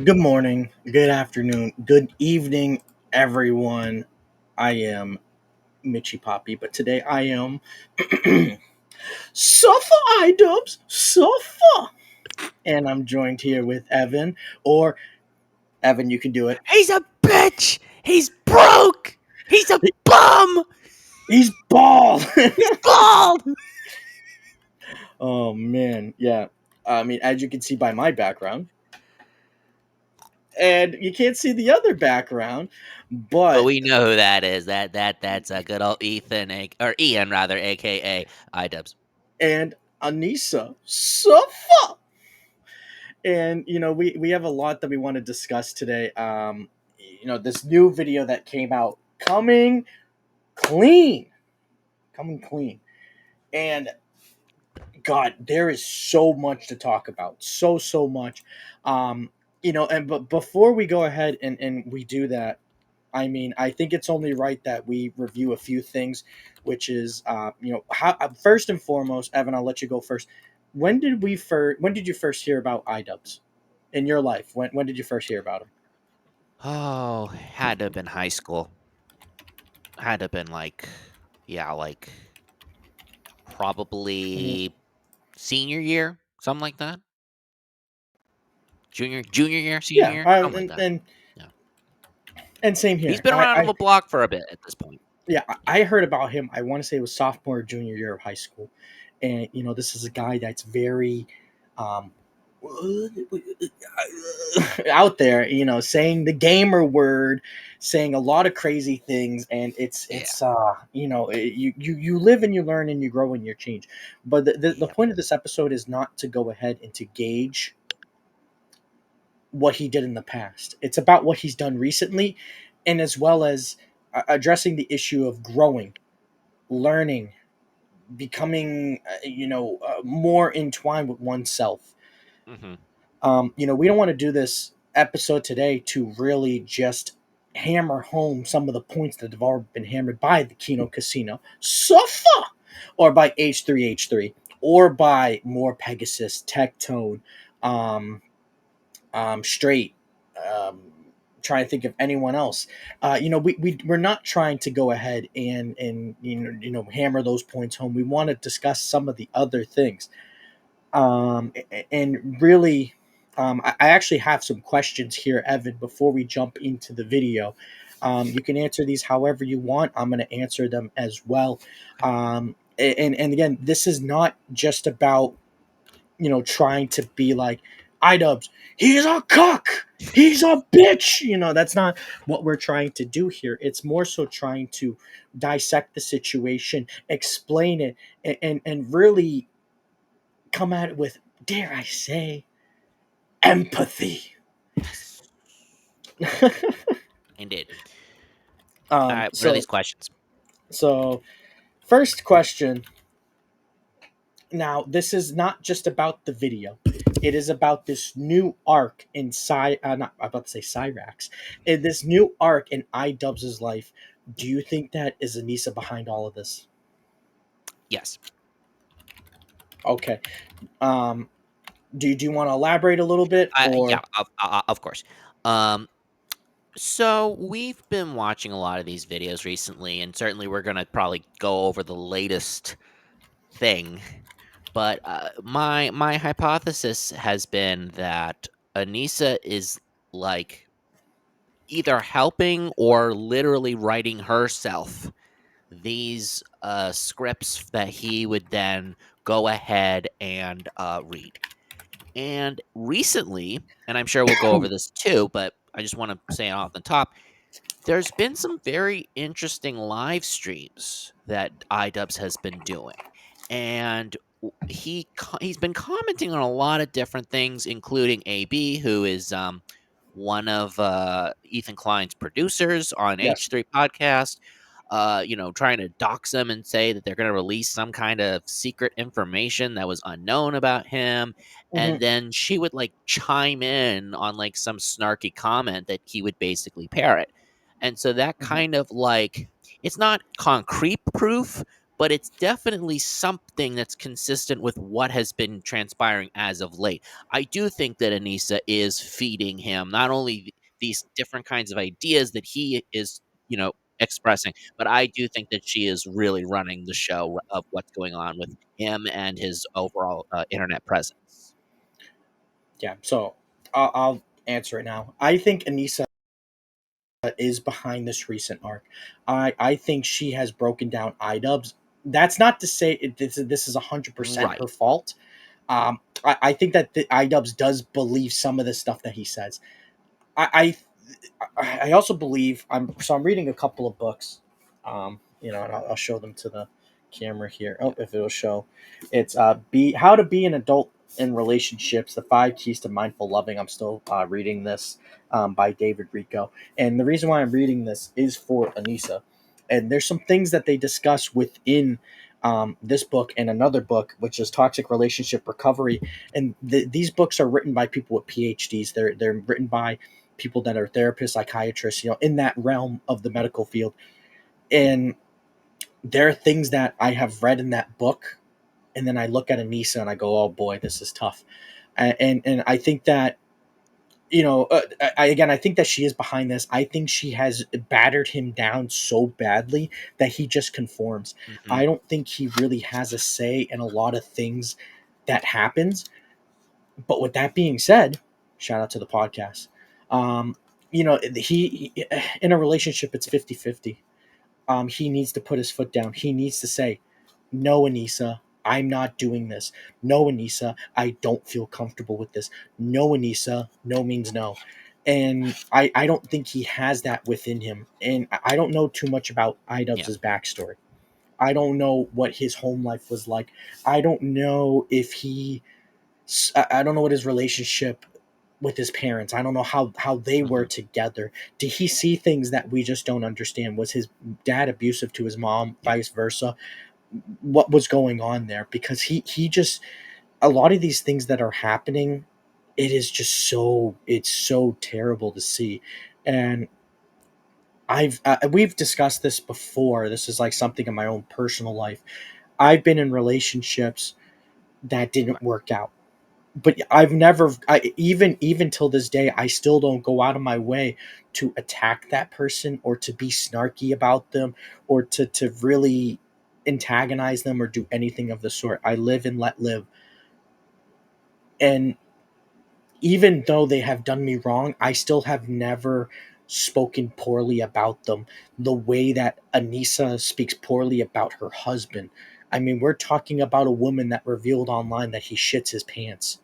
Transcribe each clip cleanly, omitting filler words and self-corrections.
Good morning, good afternoon, good evening, everyone. I am Mitchy Poppy, but today I am Suffah iDubbbz, Suffah, and I'm joined here with Evan, or Evan, you can do it. He's a bitch. He's broke. He's a bum. He's bald. He's bald. Oh man, yeah. I mean, as you can see by my background, and you can't see the other background, But but we know who that is. That's a good old Ethan, or Ian rather, aka iDubbbz. and Anisa, Suffah. And we have a lot that we want to discuss today. This new video that came out, clean coming clean, and god, there is so much to talk about, so much. But before we go ahead and we do that, I mean, I think it's only right that we review a few things, which is how, first and foremost, Evan, I'll let you go first. When did you first hear about iDubbbz in your life? When did you first hear about him? Oh, had to have been high school. Had to have been like Mhm. probably senior year, something like that. Junior year, senior Yeah, year, something like and, that. and Yeah, and same he's here. been I, around I the block for a bit at this point. yeah, I heard about him. I want to say it was sophomore or junior year of high school, and this is a guy that's very um, out there. Saying the gamer word, saying a lot of crazy things, and it's Yeah, it's you live and you learn and you grow and you change. But the yeah, point of this episode is not to go ahead and to gauge what he did in the past. It's about what he's done recently, and as well as addressing the issue of growing, learning, becoming, more entwined with oneself. hmm We don't want to do this episode today to really just hammer home some of the points that have already been hammered by the Kino Casino, Suffah, or by H3H3, or by More Pegasus, Tectone, um, Straight. Um, Trying to think of anyone else. We're not trying to go ahead and hammer those points home. We want to discuss some of the other things. And really, I actually have some questions here, Evan, before we jump into the video. You can answer these however you want. I'm going to answer them as well. And again, this is not just about trying to be like iDubbbz. He's a cuck. He's a bitch. That's not what we're trying to do here. It's more so trying to dissect the situation, explain it, and really come at it with, dare I say, empathy. yes, indeed. All um, right, what are these so questions? so first question. Now, this is not just about the video. It is about this new arc in not I'm about to say Cyrax. In this new arc in iDubbbz's life. Do you think that is Anisa behind all of this? Yes. Okay. Um, do you want to elaborate a little bit, Yeah, or of course. Um, so we've been watching a lot of these videos recently, and certainly we're gonna probably go over the latest thing. But my hypothesis has been that Anissa is like either helping or literally writing herself these scripts that he would then go ahead and read. And recently, and I'm sure we'll go over this too, but I just want to say off the top, there's been some very interesting live streams that iDubbbz has been doing. And he's been commenting on a lot of different things, including AB, who is one of Ethan Klein's producers on yes? H3 podcast. Trying to dox them and say that they're going to release some kind of secret information that was unknown about him. Hmm. And then she would like chime in on like some snarky comment that he would basically parrot. And so that Hmm. kind of like, it's not concrete proof, but it's definitely something that's consistent with what has been transpiring as of late. I do think that Anissa is feeding him not only these different kinds of ideas that he is, expressing, but I do think that she is really running the show of what's going on with him and his overall internet presence. Yeah, so I'll answer it now. I think Anissa is behind this recent arc. I think she has broken down iDubbbz. That's not to say this is 100% her Right. fault. I think that the iDubbbz does believe some of the stuff that he says. I I also believe I'm reading a couple of books, and I'll show them to the camera here. Yeah. Oh, if it'll show, it's be how to be an adult in relationships: the 5 keys to mindful loving. I'm still reading this by David Rico, and the reason why I'm reading this is for Anissa, and there's some things that they discuss within. This book and another book, which is Toxic Relationship Recovery, and these books are written by people with PhDs. They're written by people that are therapists, psychiatrists, in that realm of the medical field. And there are things that I have read in that book, and then I look at Anissa and I go, "Oh boy, this is tough." And I think that I think that she is behind this. I think she has battered him down so badly that he just conforms. Hmm. I don't think he really has a say in a lot of things that happens. But with that being said, shout out to the podcast. Um, he in a relationship, it's Yeah. 50-50. He needs to put his foot down. He needs to say, "No, Anissa, I'm not doing this. No, Anissa, I don't feel comfortable with this. No, Anissa, no means no." And I don't think he has that within him. And I don't know too much about Yeah. iDubbbz's backstory. I don't know what his home life was like. I don't know if he I don't know what his relationship with his parents. I don't know how they were Hmm. together. Did he see things that we just don't understand? Was his dad abusive to his mom, Yeah. vice versa? What was going on there? Because he just a lot of these things that are happening, it is just it's so terrible to see. And we've discussed this before. This is like something in my own personal life. I've been in relationships that didn't Right. work out, but I've never even till this day I still don't go out of my way to attack that person or to be snarky about them or to really antagonize them or do anything of the sort. I live and let live. And even though they have done me wrong, I still have never spoken poorly about them the way that Anissa speaks poorly about her husband. I mean, we're talking about a woman that revealed online that he shits his pants.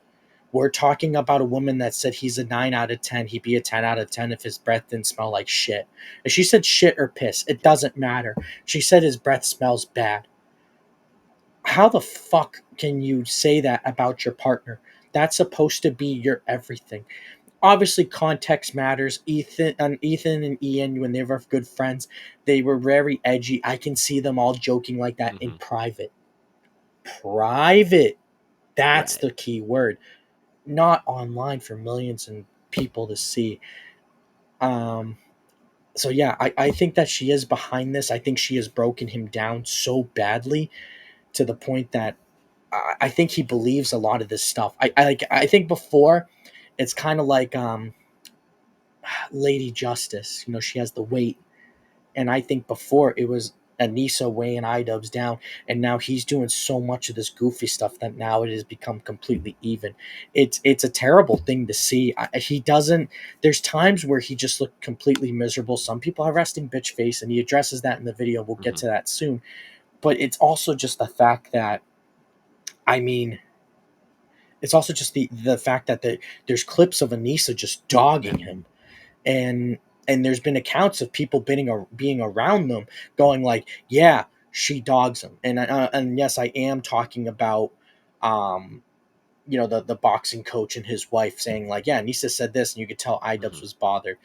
We're talking about a woman that said he's a 9 out of 10. He'd be a 10 out of 10 if his breath didn't smell like shit. And she said shit or piss. It doesn't matter. She said his breath smells bad. How the fuck can you say that about your partner? That's supposed to be your everything. Obviously, context matters. Ethan and Ian, when they were good friends, they were very edgy. I can see them all joking like that in Hmm. private. Private. That's Right. the key word, not online for millions and people to see. Um, so yeah, I think that she is behind this. I think she has broken him down so badly to the point that I think he believes a lot of this stuff. I think before it's kind of like Lady Justice. She has the weight, and I think before it was Anissa weighing iDubbbz down, and now he's doing so much of this goofy stuff that now it has become completely even. It's a terrible thing to see. He doesn't. There's times where he just looked completely miserable. Some people have resting bitch face, and he addresses that in the video. We'll get Hmm. to that soon. But it's also just the fact that I mean, it's also just the fact that there's clips of Anissa just Yeah. dogging him, and there's been accounts of people being around them going like, yeah, she dogs him. And yes, I am talking about um the boxing coach and his wife saying like, yeah, Nisa said this, and you could tell iDubbbz Hmm. was bothered.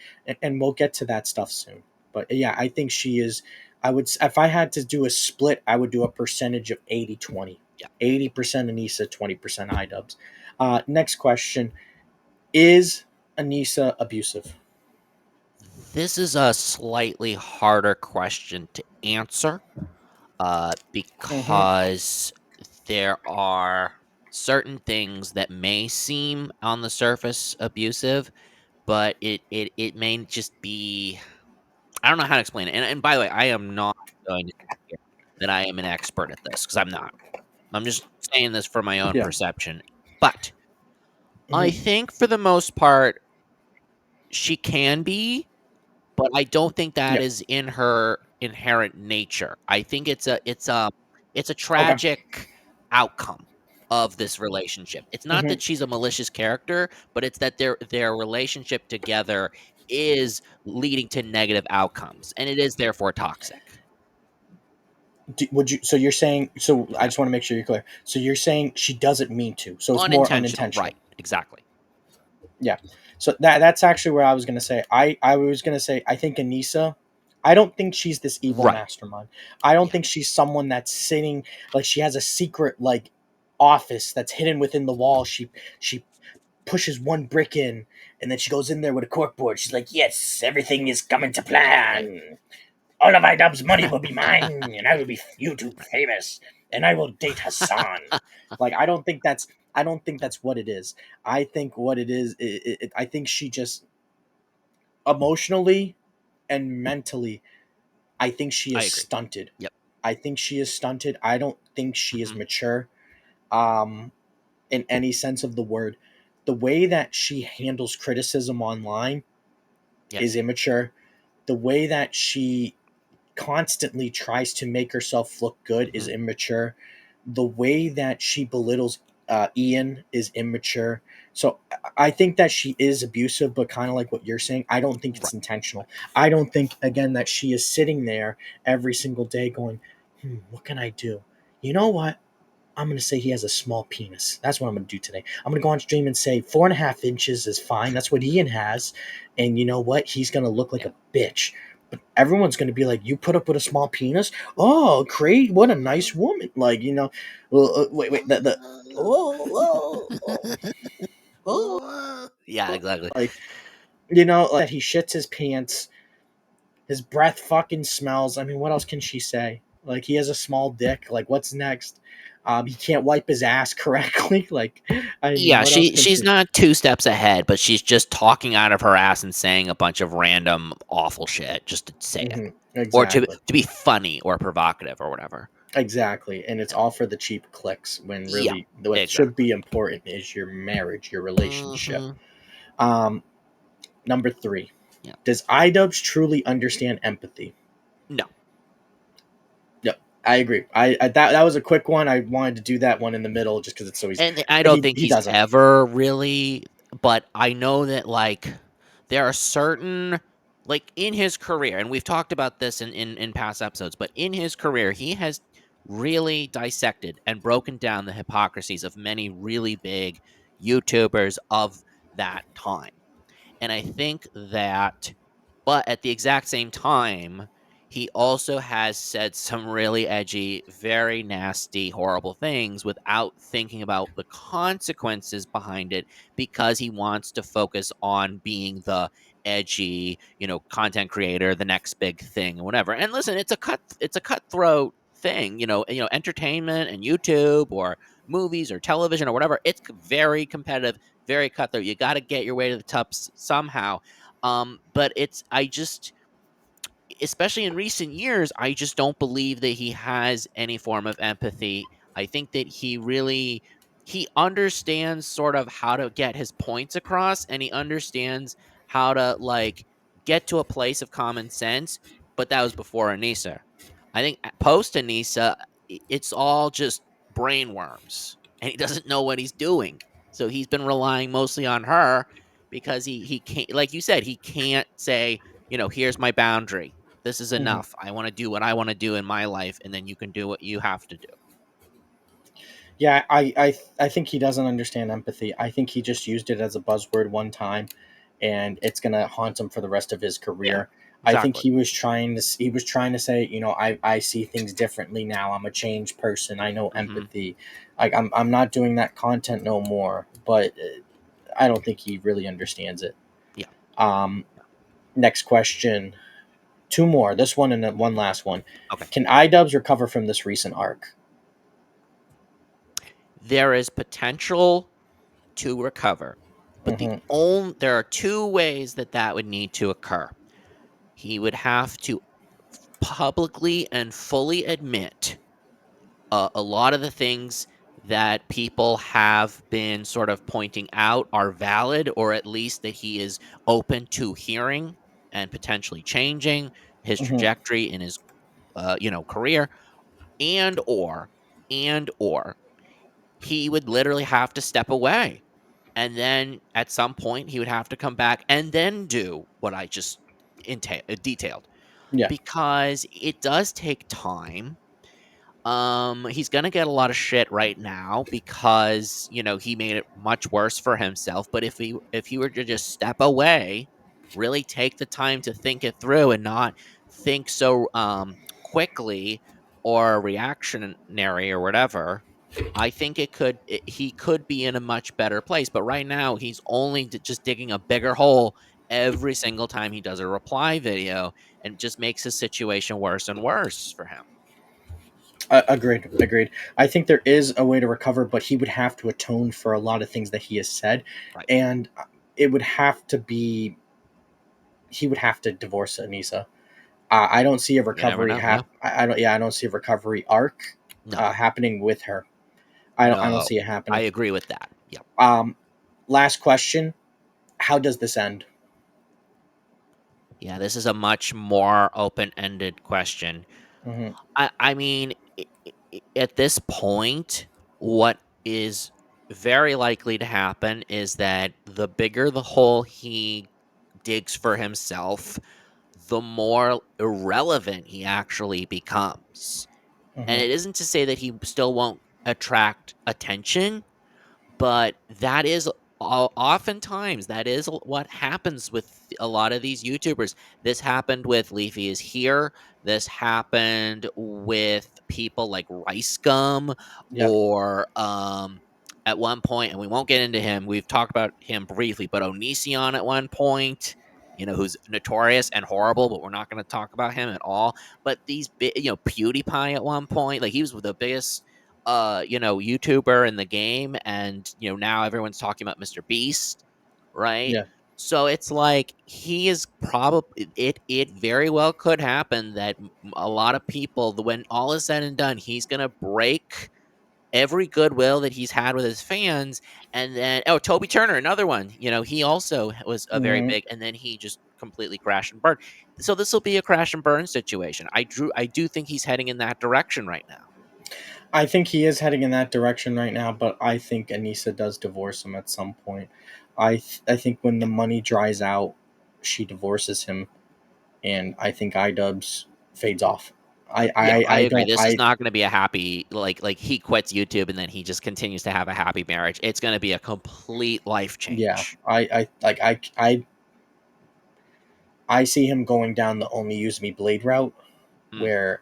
And we'll get to that stuff soon. But yeah, I think she is. If I had to do a split, I would do a percentage of 80-20. Yeah. 80% Anissa, 20% iDubbbz. Next question: is Anissa abusive? This is a slightly harder question to answer. Mm-hmm. because there are certain things that may seem on the surface abusive, but it may just be, I don't know how to explain it. And by the way, I am not going to say here that I am an expert at this because I'm not. I'm just saying this for my own Yeah. perception. But I Mm-hmm. think for the most part, she can be, but I don't think that Yeah. is in her inherent nature. I think it's a Okay. tragic outcome of this relationship. It's not Mm-hmm. that she's a malicious character, but it's that their relationship together is leading to negative outcomes, and it is therefore toxic. Would you? So you're saying? So I Yeah. just want to make sure you're clear. So you're saying she doesn't mean to. So it's more Unintentional, unintentional. right, exactly. Yeah. So that's actually where I was gonna say. I was gonna say I think Anisa. I don't think she's this evil Right. mastermind. I don't Yeah. think she's someone that's sitting like she has a secret like office that's hidden within the wall. She pushes one brick in and then she goes in there with a corkboard. She's like, "Yes, everything is coming to Right, right. plan. All of iDubbbz money will be mine, and I will be YouTube famous, and I will date Hassan." Like I don't think that's what it is. I think what it is, I think she just emotionally and mentally, I think she I is agree. stunted. Yep. I think she is stunted. I don't think she is Mhm. mature, um, in any sense of the word. The way that she handles criticism online is Yes. immature. The way that she constantly tries to make herself look good is Mhm. immature. The way that she belittles Ian is immature. So I think that she is abusive, but kind of like what you're saying, I don't think Right, it's intentional. I don't think, again, that she is sitting there every single day going, what can I do? You know what? I'm going to say he has a small penis. That's what I'm going to do today. I'm going to go on stream and say 4.5 inches is fine. That's what Ian has. And you know what? He's going to look like yeah. a bitch. But everyone's going to be like, you put up with a small penis? Oh, great. What a nice woman. Like, wait. Oh, Yeah, exactly. like, like that he shits his pants. His breath fucking smells. I mean, what else can she say? Like, he has a small dick. Like, what's next? He can't wipe his ass correctly. Like, I mean, Yeah, what else can she's she? not 2 steps ahead, but she's just talking out of her ass and saying a bunch of random awful shit just to say it, or Exactly, to be funny or provocative or whatever. exactly, and it's Yeah. all for the cheap clicks. When Yeah, really, what should exactly. be important is your marriage, your relationship. Mhm. Um, Number three, Yeah. does iDubbbz truly understand empathy? No. Yep, I agree. That was a quick one. I wanted to do that one in the middle just because it's so easy. And I don't think He he's doesn't. ever really, but I know that, like, there are certain, like, in his career, and we've talked about this in past episodes, but in his career, he has really dissected and broken down the hypocrisies of many really big YouTubers of that time. And I think that, but at the exact same time, he also has said some really edgy, very nasty, horrible things without thinking about the consequences behind it because he wants to focus on being the edgy, content creator, the next big thing, or whatever. And listen, it's a cutthroat thing, entertainment and YouTube or movies or television or whatever. It's very competitive, very cutthroat. You got to get your way to the top somehow. But I just, especially in recent years, I just don't believe that he has any form of empathy. I think that he understands sort of how to get his points across, and he understands how to, like, get to a place of common sense, but that was before Anisa. I think post Anisa, it's all just brainworms, and he doesn't know what he's doing. So he's been relying mostly on her because he can't, like you said, he can't say, here's my boundary. This is Mhm. enough. I want to do what I want to do in my life, and then you can do what you have to do. Yeah, I think he doesn't understand empathy. I think he just used it as a buzzword one time, and it's gonna haunt him for the rest of his Yeah, career. I think exactly. he was trying to say, I see things differently now. I'm a changed person. I know Hmm. empathy. Like I'm not doing that content no more. But I don't think he really understands it. Yeah. Um, Next question. Two more. This one and then one last one. Okay. Can iDubbbz recover from this recent arc? There is potential to recover, but Hmm. there are two ways that that would need to occur. He would have to publicly and fully admit a lot of the things that people have been sort of pointing out are valid, or at least that he is open to hearing and potentially changing his Hmm. trajectory in his career, and or he would literally have to step away, and then at some point he would have to come back and then do what I just detailed, Yeah. because it does take time. He's gonna get a lot of shit right now because, he made it much worse for himself, but if he were to just step away, really take the time to think it through and not think so quickly or reactionary or whatever, I think he could be in a much better place. But right now he's only just digging a bigger hole every single time he does a reply video, and it just makes his situation worse and worse for him. Agreed. Agreed. I think there is a way to recover, but he would have to atone for a lot of things that he has said, Right. and it would have to be. He would have to divorce Anisa. I don't see a You never recovery know. Yeah. I don't. Yeah, I don't see a recovery arc No. happening with her. I don't No. see it I happening. agree with that. Yep. Um, Last question: how does this end? Yeah, this is a much more open-ended question. Hmm. I mean, at this point, what is very likely to happen is that the bigger the hole he digs for himself, the more irrelevant he actually becomes. And Hmm. it isn't to say that he still won't attract attention, but that is oftentimes that is what happens with a lot of these YouTubers. This happened with Leafy is Here. This happened with people like Rice Gum, Yep. or at one point, and we won't get into him. We've talked about him briefly, but Onision at one point, who's notorious and horrible, but we're not going to talk about him at all. But PewDiePie at one point, like he was the biggest YouTuber in the game, and now everyone's talking about Mr. Beast, right? Yeah. So it's like he is probably it very well could happen that a lot of people, when all is said and done, he's gonna break every goodwill that he's had with his fans. And then, oh, Toby Turner, another one, he also was a very Hmm. big, and then he just completely crashed and burned. So this will be a crash and burn situation. I do think he's heading in that direction right now. I think he is heading in that direction right now, but I think Anissa does divorce him at some point. I think when the money dries out, she divorces him, and I think iDubbbz fades off. Yeah, I I agree. don't This is I not gonna be a happy, like he quits YouTube and then he just continues to have a happy marriage. It's gonna be a complete life Yeah, change. I see him going down the Only Use Me Blade route, Mm. where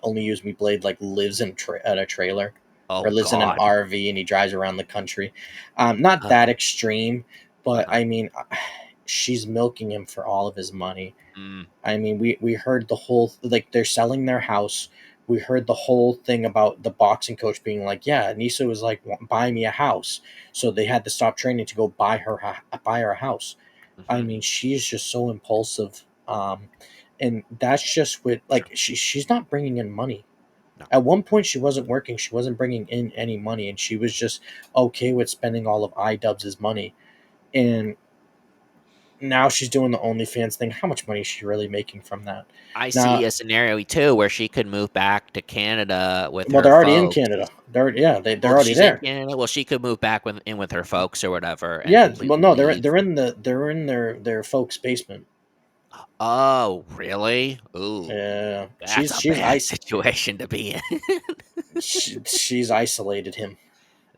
Only Use Me Blade like lives at a trailer or Oh lives in an god. RV and he drives around the country. Not that Uh, extreme, but uh-huh. I mean, she's milking him for all of his money. Mm, I mean, we heard the whole, like, they're selling their house. We heard the whole thing about the boxing coach being like, "Yeah, Nisa was like, buy me a house," so they had to stop training to go buy her a house. I mhm. mean, she's just so impulsive, and that's just with True. like she's not bringing in money. No. At one point, she wasn't working. She wasn't bringing in any money, and she was just okay with spending all of iDubbbz's money. And now she's doing the OnlyFans thing. How much money is she really making from that? I see Now, a scenario too where she could move back to Canada with well, her they're already in folks. Canada. They're Well, already she's in there. Canada. Well, she could move back with her folks or whatever and Yeah, well, completely no, leave. they're in their folks' basement. Oh, really? Ooh, Yeah, that's a she's bad ice. situation to be in. She's isolated him.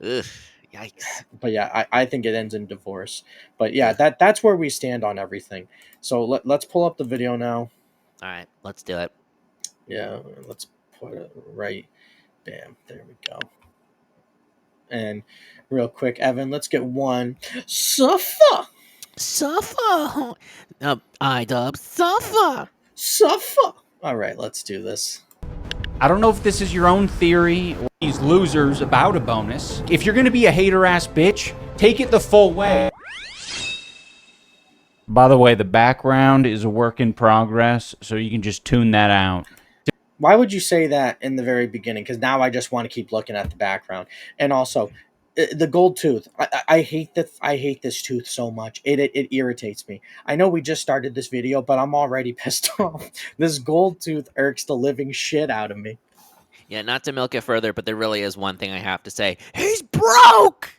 Ugh, yikes. But yeah, I think it ends in divorce. But yeah, Ugh. that's where we stand on everything. So let's pull up the video now. All right, let's do it. Yeah, let's put it right. Bam, there we go. And real quick, Evan, let's get one. Suffah. Suffah. iDubbbz, Suffah. Suffah. All right, let's do this. I don't know if this is your own theory or these losers about a bonus. If you're gonna be a hater ass bitch, take it the full way. By the way, the background is a work in progress, so you can just tune that out. Why would you say that in the very beginning? Because now I just want to keep looking at the background. And also, the gold tooth. I hate that. I hate this tooth so much. It irritates me. I know we just started this video, but I'm already pissed off. This gold tooth irks the living shit out of me. Yeah, not to milk it further, but there really is one thing I have to say. He's broke.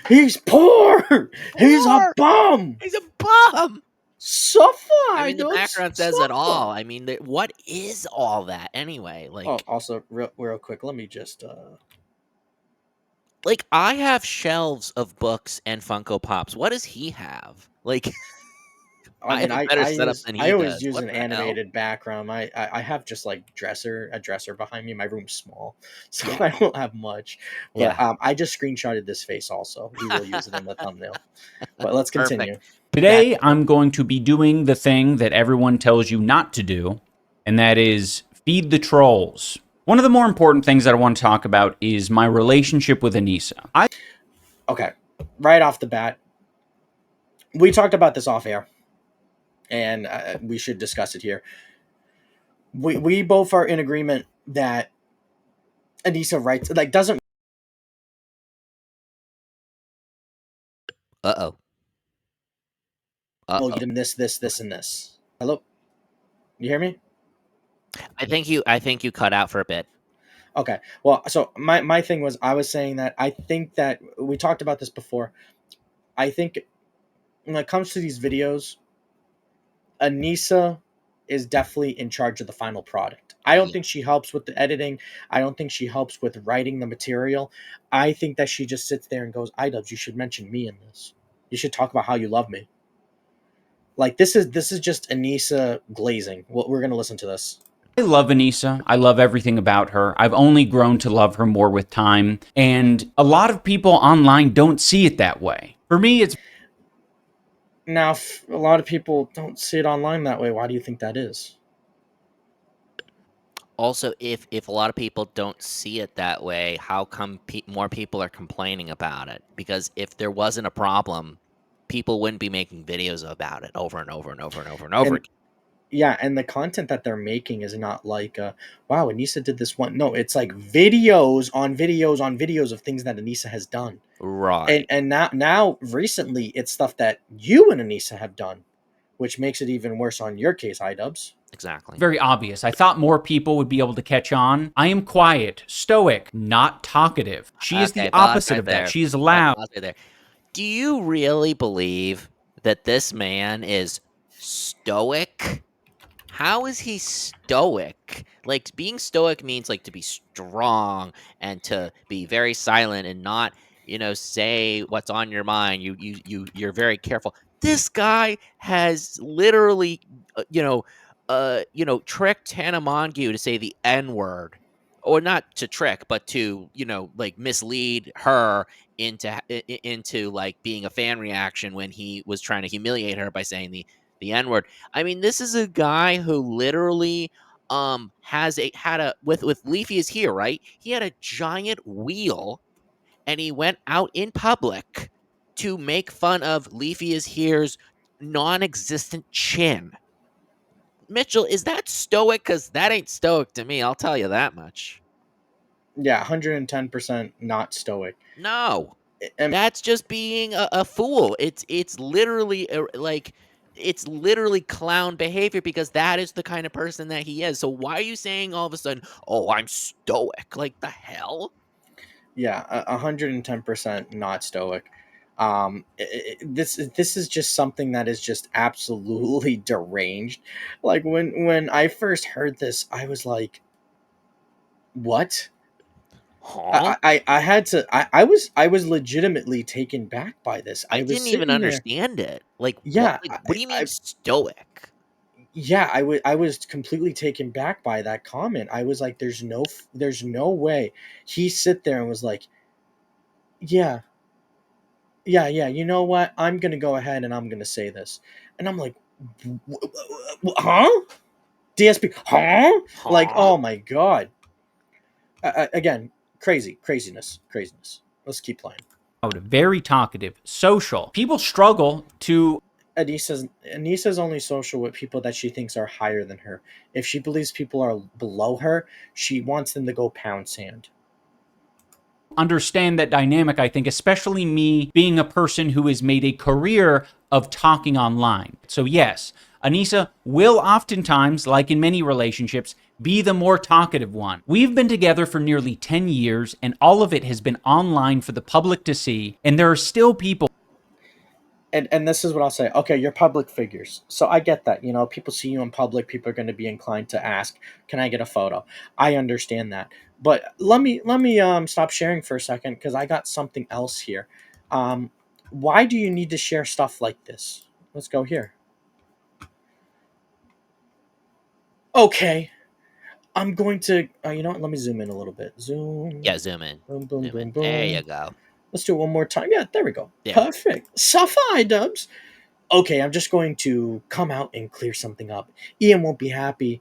He's poor. He's a Poor. bum. He's a bum. Suffah. I I mean, the know background says it Suffah. all. I mean, what is all that anyway? Oh, also, real quick, let me just. Like I have shelves of books and Funko Pops. What does he have? Like, I I mean, have a better setup than I he always does. use What an the hell? animated background. I have just like a dresser behind me. My room's small, so Yeah, I don't have much. But yeah. I just screenshotted this face. Also, we will use it in the thumbnail. But let's Perfect. continue. Back Today, I'm going to be doing the thing that everyone tells you not to do, and that is feed the trolls. One of the more important things that I want to talk about is my relationship with Anisa. Okay, right off the bat, we talked about this off air, and we should discuss it here. We both are in agreement that Anissa writes like doesn't Uh-oh. well, Uh-oh. give him this, and this. Hello, you hear me? I think you cut out for a bit. Okay. Well, so my thing was I was saying that I think that we talked about this before. I think when it comes to these videos, Anissa is definitely in charge of the final product. I don't Yeah. think she helps with the editing. I don't think she helps with writing the material. I think that she just sits there and goes, "iDubbbz, you should mention me in this. You should talk about how you love me." Like this is just Anissa glazing. Well, we're gonna listen to this. I love Anisa. I love everything about her. I've only grown to love her more with time. And a lot of people online don't see it that way. For me, it's Now, if a lot of people don't see it online that way, why do you think that is? Also, if a lot of people don't see it that way, how come more people are complaining about it? Because if there wasn't a problem, people wouldn't be making videos about it over and over and over and over and over And again. yeah, and the content that they're making is not like, wow, Anissa did this one. No, it's like videos on videos on videos of things that Anissa has done. And Right. now recently, it's stuff that you and Anissa have done, which makes it even worse on your case, iDubbbz. Exactly. very obvious. I thought more people would be able to catch on. I am quiet, stoic, not talkative. She is the Okay, pause opposite right of that. there. She is loud. Pause right there. Do you really believe that this man is stoic? How is he stoic? Like being stoic means like to be strong and to be very silent and not, say what's on your mind. You're very careful. This guy has literally tricked Hannah Montague to say the N-word. Or not to trick, but to, like mislead her into like being a fan reaction when he was trying to humiliate her by saying the N-word. I mean, this is a guy who literally had a with Leafy is here, right? He had a giant wheel and he went out in public to make fun of Leafy is here's non-existent chin. Mitchell, is that stoic? Because that ain't stoic to me. I'll tell you that much. Yeah, 110% not stoic. No, And that's just being a fool. It's literally like it's literally clown behavior because that is the kind of person that he is. So why are you saying all of a sudden, "Oh, I'm stoic"? Like the hell? yeah, 110% not stoic. This is just something that is just absolutely deranged. Like when I first heard this, I was like, "What?" Huh? I had to. I was legitimately taken back by this. I I was didn't even sitting there. understand it. Like what? Yeah, Like what do you mean I stoic? yeah, I was completely taken back by that comment. I was like, there's no way he sit there and was like, yeah, yeah, you know what? I'm gonna go ahead and I'm gonna say this, and I'm like, huh? DSP, huh? Like, Huh? oh my god. Again, craziness. Let's keep playing. very talkative, social. People struggle to Anisa's only social with people that she thinks are higher than her. If she believes people are below her, she wants them to go pound sand. understand that dynamic, I think, especially me being a person who has made a career of talking online. So, yes, Anisa will oftentimes, like in many relationships, be the more talkative one. We've been together for nearly 10 years, and all of it has been online for the public to see, and there are still people. And this is what I'll say. Okay, you're public figures, so I get that. You know, people see you in public. People are going to be inclined to ask, "Can I get a photo?" I understand that, but let me stop sharing for a second because I got something else here. Um, why do you need to share stuff like this? Let's go here. Okay, I'm going to. You know what? Let me zoom in a little bit. Zoom. Yeah, zoom in. Boom. Boom. Zoom in. Boom. There you Boom. go. Let's do it one more time. Yeah, there we go. Yeah. Perfect. Suffah, iDubbbz. Okay, I'm just going to come out and clear something up. Ian won't be happy.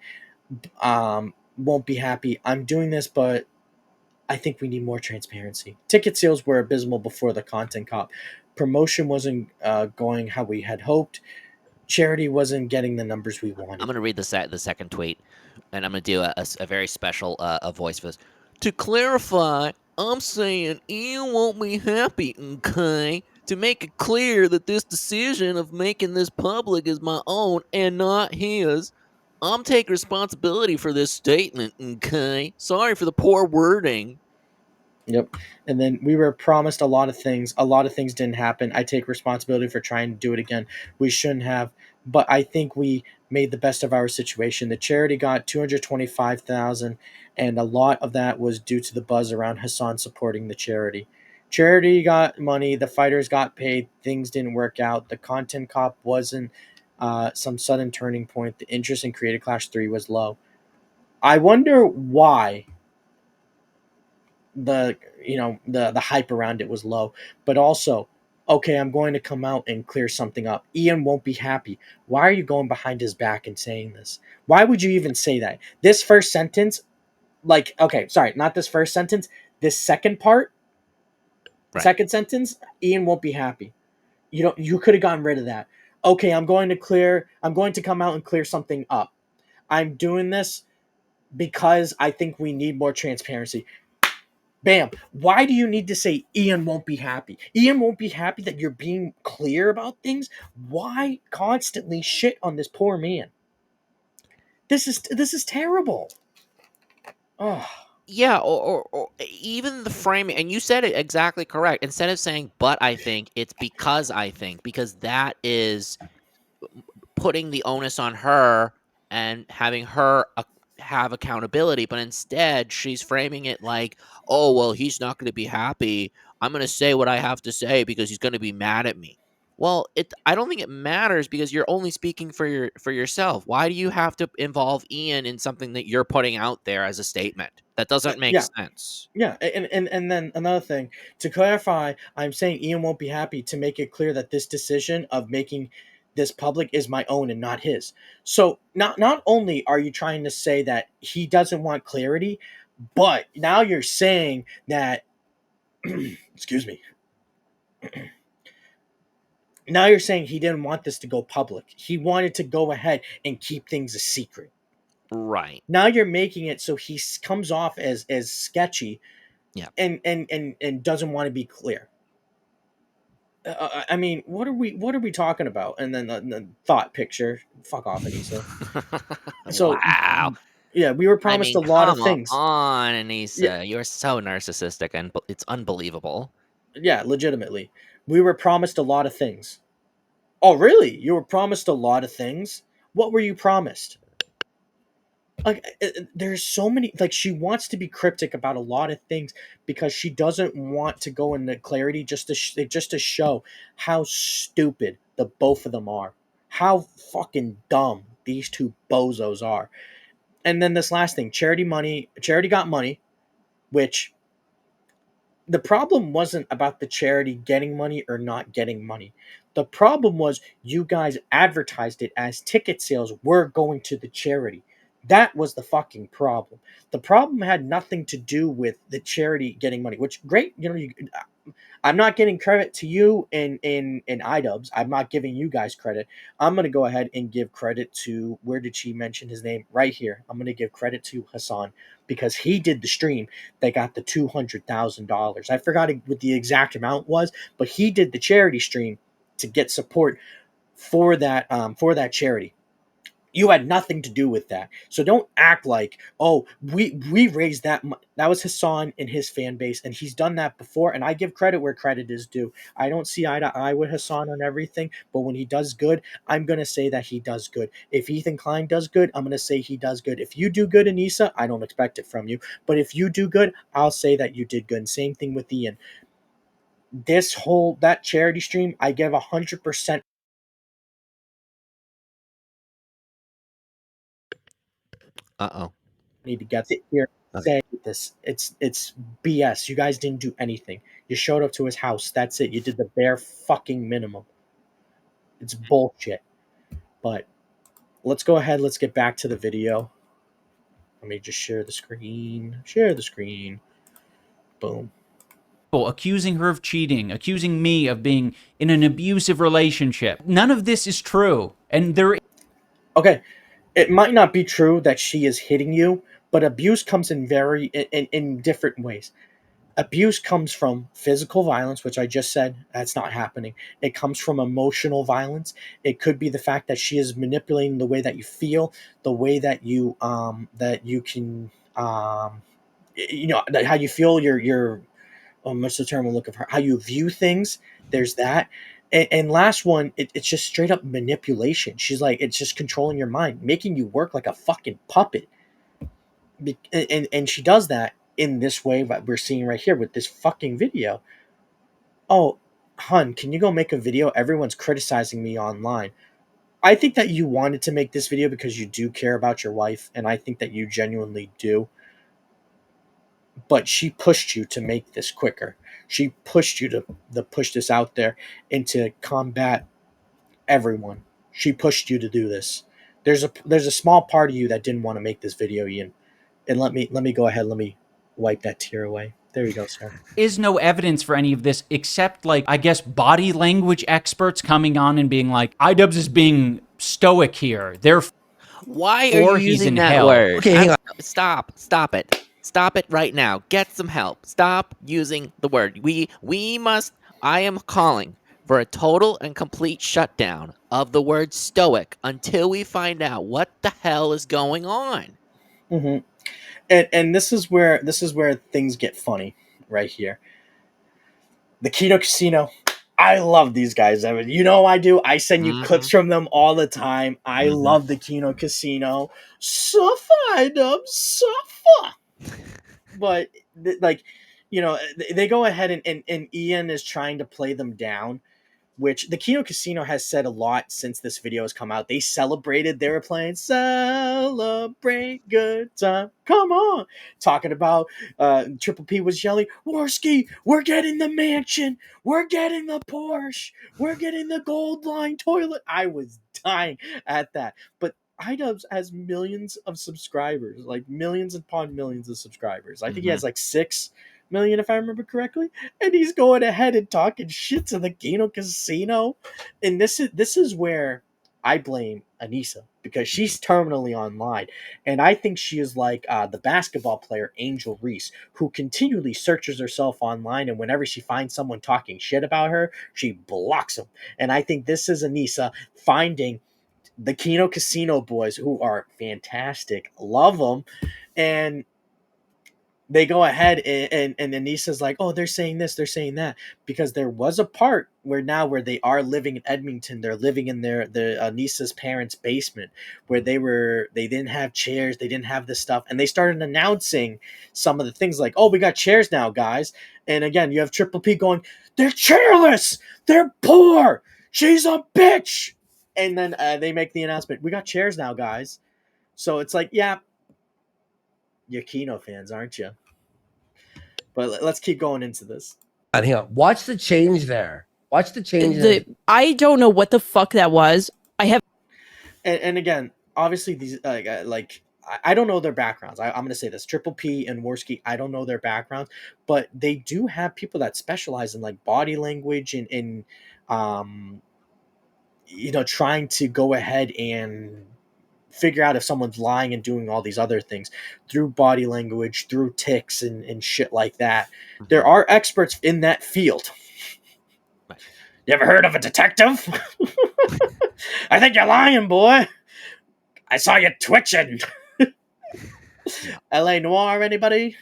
Won't be happy. I'm doing this, but I think we need more transparency. Ticket sales were abysmal before the content cop. Promotion wasn't going how we had hoped. Charity wasn't getting the numbers we I'm wanted. gonna read the second tweet, and I'm gonna do a very special a voice for this. To clarify, I'm saying Ian won't be happy, okay? To make it clear that this decision of making this public is my own and not his, I'm taking responsibility for this statement, okay? Sorry for the poor wording. Yep. And then we were promised a lot of things. A lot of things didn't happen. I take responsibility for trying to do it again. We shouldn't have, but I think we made the best of our situation. The charity got 225,000 and a lot of that was due to the buzz around Hassan supporting the charity. Charity got money, the fighters got paid, things didn't work out. The content cop wasn't some sudden turning point. The interest in Creative Clash 3 was low. I wonder why the hype around it was low, but also, okay, I'm going to come out and clear something up. Ian won't be happy. Why are you going behind his back and saying this? Why would you even say that? This first sentence, like, okay, sorry, not this first sentence, this second part, Right. second sentence, Ian won't be happy. You could have gotten rid of that. Okay, I'm going to come out and clear something up. I'm doing this because I think we need more transparency. Bam. Why do you need to say Ian won't be happy? Ian won't be happy that you're being clear about things? Why constantly shit on this poor man? This is terrible. Oh, Yeah, or even the framing, and you said it exactly correct. Instead of saying, but I think, it's because I think, because that is putting the onus on her and having her have accountability, but instead she's framing it like, oh well, he's not going to be happy, I'm going to say what I have to say because he's going to be mad at me. Well, I don't think it matters because you're only speaking for yourself. Why do you have to involve Ian in something that you're putting out there as a statement? That doesn't make yeah. sense. Yeah, and then another thing, to clarify, I'm saying Ian won't be happy to make it clear that this decision of making this public is my own and not his. So not only are you trying to say that he doesn't want clarity, but now you're saying that excuse me. Now you're saying he didn't want this to go public. He wanted to go ahead and keep things a secret. Right. Now you're making it so he comes off as sketchy Yeah. and doesn't want to be clear. I mean, what are we talking about? And then the thought picture. Fuck off, Anisa. So Wow. yeah, we were I promised mean, a lot of come things. on, Yeah, Anisa. You're so narcissistic and it's unbelievable. yeah, legitimately, we were promised a lot of things. Oh, really? You were promised a lot of things. What were you promised? Like there's so many, like, she wants to be cryptic about a lot of things because she doesn't want to go into clarity, just to show how stupid the both of them are, how fucking dumb these two bozos are. And then this last thing, charity got money, which the problem wasn't about the charity getting money or not getting money. The problem was you guys advertised it as ticket sales were going to the charity. That was the fucking problem. The problem had nothing to do with the charity getting money, which great, I'm not getting credit to you in iDubbbz. I'm not giving you guys credit. I'm gonna go ahead and give credit to, where did she mention his name? Right here. I'm gonna give credit to Hassan because he did the stream that got the $200,000. I forgot what the exact amount was, but he did the charity stream to get support for that charity. You had nothing to do with that. So don't act like, oh, we raised that money. That was Hassan and his fan base, and he's done that before. And I give credit where credit is due. I don't see eye to eye with Hassan on everything, but when he does good, I'm gonna say that he does good. If Ethan Klein does good, I'm gonna say he does good. If you do good, Anisa, I don't expect it from you. But if you do good, I'll say that you did good. And same thing with Ian. That charity stream, I give 100%. Uh-oh. Need to get it here. Okay. Say this. It's BS. You guys didn't do anything. You showed up to his house. That's it. You did the bare fucking minimum. It's bullshit. But let's go ahead. Let's get back to the video. Let me just share the screen. Share the screen. Boom. Accusing her of cheating, accusing me of being in an abusive relationship. None of this is true. And there. Okay. It might not be true that she is hitting you, but abuse comes in different ways. Abuse comes from physical violence, which I just said that's not happening. It comes from emotional violence. It could be the fact that she is manipulating the way that you feel, the way that you can how you feel your what's the term I'm looking for? How you view things. There's that. And last one, it's just straight up manipulation. She's like, it's just controlling your mind, making you work like a fucking puppet. And she does that in this way that we're seeing right here with this fucking video. Oh, hun, can you go make a video? Everyone's criticizing me online. I think that you wanted to make this video because you do care about your wife, and I think that you genuinely do. But she pushed you to make this quicker. She pushed you to push this out there and to combat everyone. She pushed you to do this. There's a small part of you that didn't want to make this video, Ian. And let me go ahead. Let me wipe that tear away. There you go, sir. Is no evidence for any of this except, like, I guess, body language experts coming on and being like, iDubbbz is being stoic here. Why are you using that hell. word? Okay, hang on. Stop it. Stop it right now. Get some help. Stop using the word. I am calling for a total and complete shutdown of the word stoic until we find out what the hell is going on. Mm-hmm. And this is where things get funny right here. The Kino Casino. I love these guys, Evan. You know I do. I send you clips from them all the time. I love the Kino Casino. Suffah, iDubbbz, Suffah. But they go ahead and Ian is trying to play them down, which the Kino Casino has said a lot since this video has come out. They celebrated. They were playing Celebrate Good Time. Come on. Talking about Triple P was yelling, Warski, we're getting the mansion. We're getting the Porsche. We're getting the gold line toilet. I was dying at that. But iDubbbz has millions of subscribers, like millions upon millions of subscribers. I think he has like 6 million, if I remember correctly, and he's going ahead and talking shit to the Kino Casino. And this is where I blame Anisa, because she's terminally online, and I think she is like the basketball player Angel Reese, who continually searches herself online, and whenever she finds someone talking shit about her, she blocks them. And I think this is Anisa finding the Kino Casino boys, who are fantastic, love them, and they go ahead and Anissa's like, oh, they're saying this, they're saying that, because there was a part where they are living in Edmonton. They're living in the Anissa's parents' basement, where they didn't have chairs, they didn't have this stuff, and they started announcing some of the things like, oh, we got chairs now, guys. And again, you have Triple P going, they're chairless, they're poor, she's a bitch. And then they make the announcement, we got chairs now, guys. So it's like, yeah, you're Kino fans, aren't you? But let's keep going into this. Hang on. Watch the change there. Watch the change. I don't know what the fuck that was. I have. And again, obviously these I don't know their backgrounds. I'm going to say this: Triple P and Worski. I don't know their backgrounds, but they do have people that specialize in like body language and um, trying to go ahead and figure out if someone's lying and doing all these other things through body language, through tics and shit like that. There are experts in that field. Right. You ever heard of a detective? I think you're lying, boy. I saw you twitching. Yeah. LA Noir, anybody?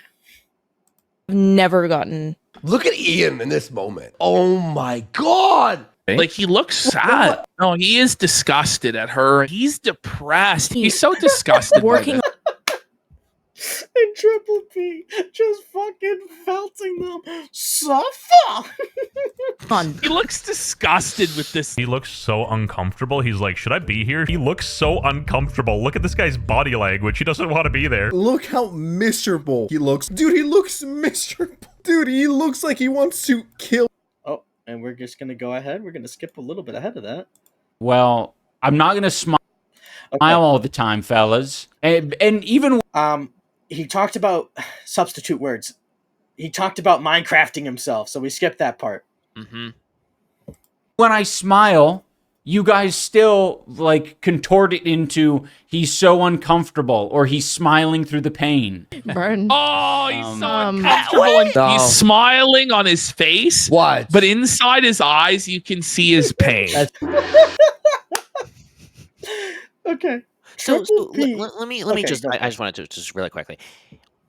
Never gotten. Look at Ian in this moment. Oh my God. Like, he looks sad. No, he is disgusted at her. He's depressed. He's so disgusted. Working And Triple P just fucking felting them. Suffah! on. He looks disgusted with this. He looks so uncomfortable. He's like, should I be here? He looks so uncomfortable. Look at this guy's body language. He doesn't want to be there. Look how miserable he looks. Dude, he looks miserable. Dude, he looks like he wants to kill. Oh, and we're just going to go ahead. We're going to skip a little bit ahead of that. Well, I'm not going to smile all the time, fellas. And even... He talked about substitute words. He talked about Minecrafting himself, so we skipped that part. Mm-hmm. when I smile, you guys still like contort it into he's so uncomfortable or he's smiling through the pain. Burn. Oh, he's so Um, uncomfortable. And No. he's smiling on his face. What? But inside his eyes, you can see his pain. Okay. So Triple P. let me Okay, just go I just wanted to just really quickly.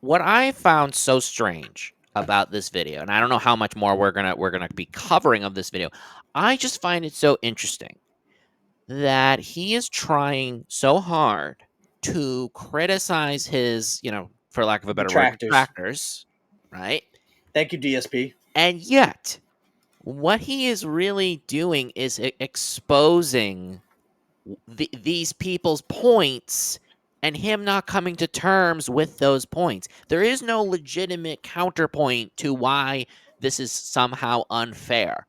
What I found so strange about this video, and I don't know how much more we're gonna be covering of this video. I just find it so interesting that he is trying so hard to criticize his, for lack of a better word, detractors, right? Thank you, DSP. And yet, what he is really doing is exposing these people's points and him not coming to terms with those points. There is no legitimate counterpoint to why this is somehow unfair.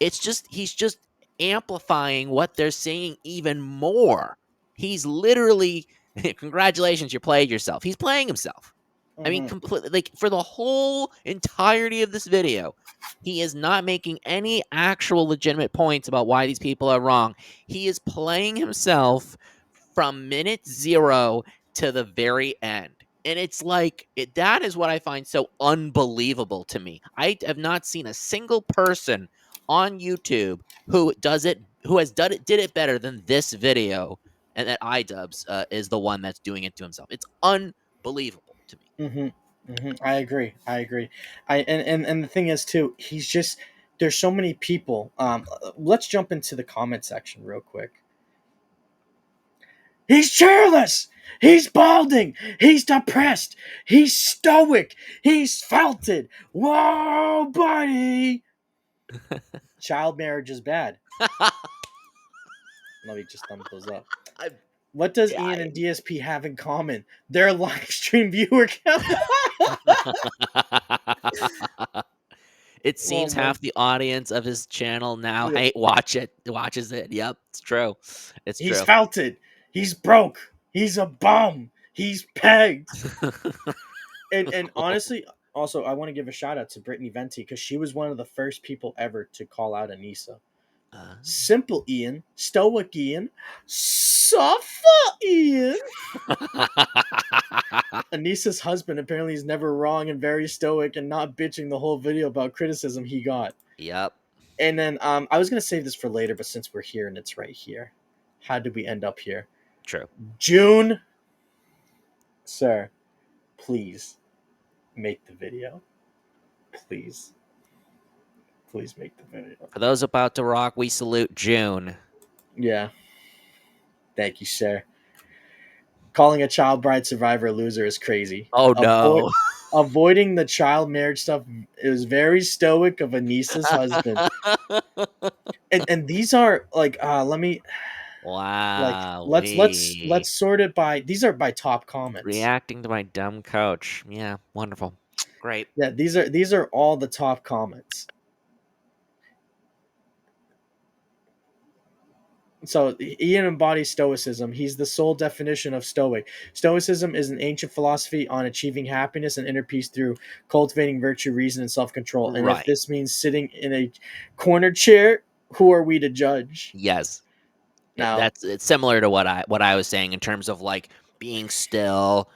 It's just he's just amplifying what they're saying even more. He's literally, congratulations, you played yourself. He's playing himself. I mean, completely, like, for the whole entirety of this video, he is not making any actual legitimate points about why these people are wrong. He is playing himself from minute 0 to the very end. And it's like, that is what I find so unbelievable to me. I have not seen a single person on YouTube who did it better than this video, and that iDubbbz is the one that's doing it to himself. It's unbelievable to me. I agree. And the thing is too, he's just, there's so many people. Let's jump into the comment section real quick. He's cheerless. He's balding. He's depressed. He's stoic. He's felted. Whoa, buddy. Child marriage is bad. Let me just thumb those up. What does Ian and DSP have in common? Their live stream viewer count. It seems half the audience of his channel now watches it. Yep, it's true. He's felted. He's broke. He's a bum. He's pegged. and honestly, also, I want to give a shout out to Brittany Venti because she was one of the first people ever to call out Anisa. Simple Ian, stoic Ian, Suffah Ian. Anisa's husband apparently is never wrong and very stoic and not bitching the whole video about criticism he got. Yep. And then I was gonna save this for later, but since we're here and it's right here, how did we end up here? True. June, sir, please make the video. Please make the video. For those about to rock, we salute June. Yeah. Thank you, sir. Calling a child bride survivor a loser is crazy. Oh, no. Avoiding the child marriage stuff is very stoic of Anisa's husband. and these are like let me Wow. Let's sort it by, these are by top comments. Reacting to my dumb coach. Yeah, wonderful. Great. Yeah, these are all the top comments. So Ian embodies Stoicism. He's the sole definition of Stoic. Stoicism is an ancient philosophy on achieving happiness and inner peace through cultivating virtue, reason, and self-control. And if Right. this means sitting in a corner chair, who are we to judge? Yes. Now, It's similar to what I was saying in terms of like being still,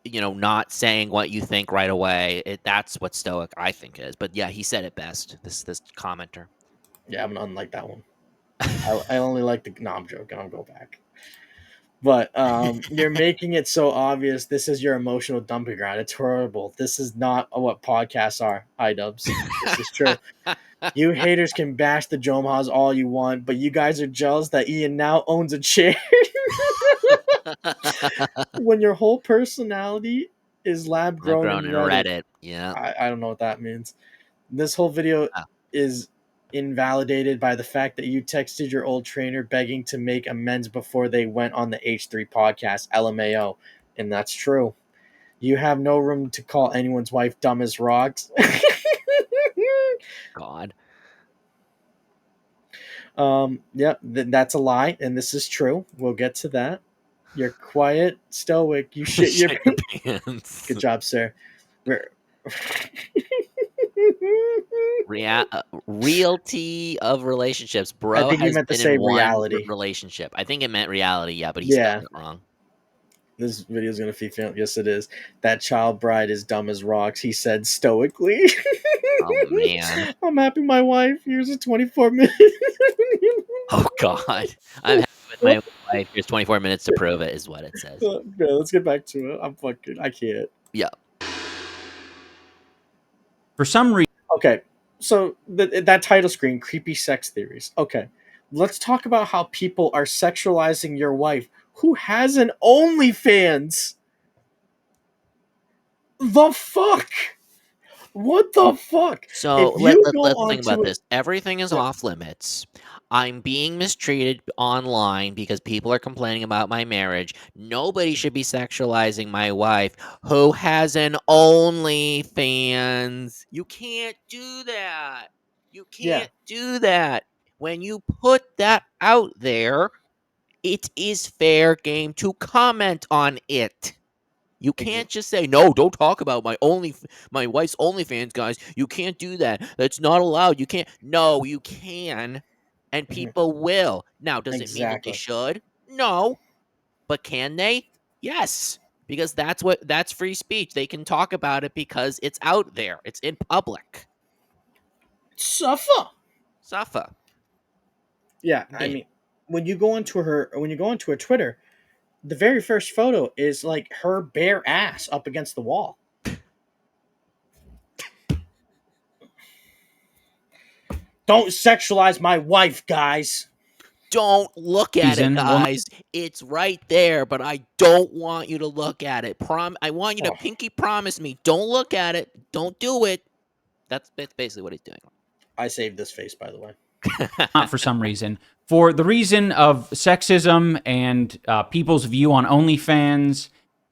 not saying what you think right away. That's what Stoic I think is. But yeah, he said it best. This commenter. yeah, I'm unlike that one. I only like the. No, I'm joking. I'll go back. But you're making it so obvious. This is your emotional dumping ground. It's horrible. This is not what podcasts are. iDubbbz. This is true. You haters can bash the Jomahas all you want, but you guys are jealous that Ian now owns a chair. When your whole personality is lab I've grown in grown in Reddit. Reddit. Yeah. I don't know what that means. This whole video Oh. is invalidated by the fact that you texted your old trainer begging to make amends before they went on the H3 podcast, LMAO. And that's true. You have no room to call anyone's wife dumb as rocks. God. Yep, that's a lie, and this is true. We'll get to that. You're quiet, stoic. You shit your Shit your pants. Good job, sir. Realty of relationships. I Bro think you has meant to been say in one reality. relationship. I think it meant reality, yeah, but he Yeah. spelled it wrong. This video is gonna be filmed. Yes, it is. That child bride is dumb as rocks. He said stoically. Oh man. I'm happy my wife. Here's a 24 minute. Oh God. I'm happy with my wife. Here's 24 minutes to prove it, is what it says. Yeah, let's get back to it. I can't. Yeah. For some reason, Okay, so that title screen, creepy sex theories. Okay, let's talk about how people are sexualizing your wife who has an OnlyFans. The fuck? What the fuck? So If you go let's think about onto this. Everything is Yeah. off limits. I'm being mistreated online because people are complaining about my marriage. Nobody should be sexualizing my wife who has an OnlyFans. You can't do that. You Yeah. can't do that. When you put that out there, it is fair game to comment on it. You can't just say no. Don't talk about my wife's OnlyFans, guys. You can't do that. That's not allowed. You can't. No, you can, and people will. Now, does it mean that they Exactly. should? No, but can they? Yes, because that's free speech. They can talk about it because it's out there. It's in public. Suffah. Suffah. Yeah, I mean, when you go onto her Twitter, the very first photo is like her bare ass up against the wall. Don't sexualize my wife, guys. Don't look at it, Well, guys. It's right there, but I don't want you to look at it. I want you to pinky promise me. Don't look at it. Don't do it. That's basically what he's doing. I saved this face, by the way. not for some reason. For the reason of sexism and people's view on OnlyFans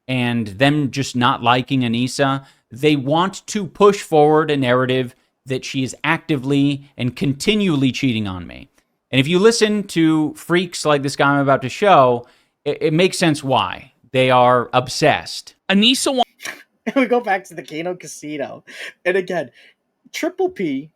and them just not liking Anisa, they want to push forward a narrative that she is actively and continually cheating on me. And if you listen to freaks like this guy I'm about to show, it makes sense why. They are obsessed. Anisa We go back to the Kano Casino. And again, Triple P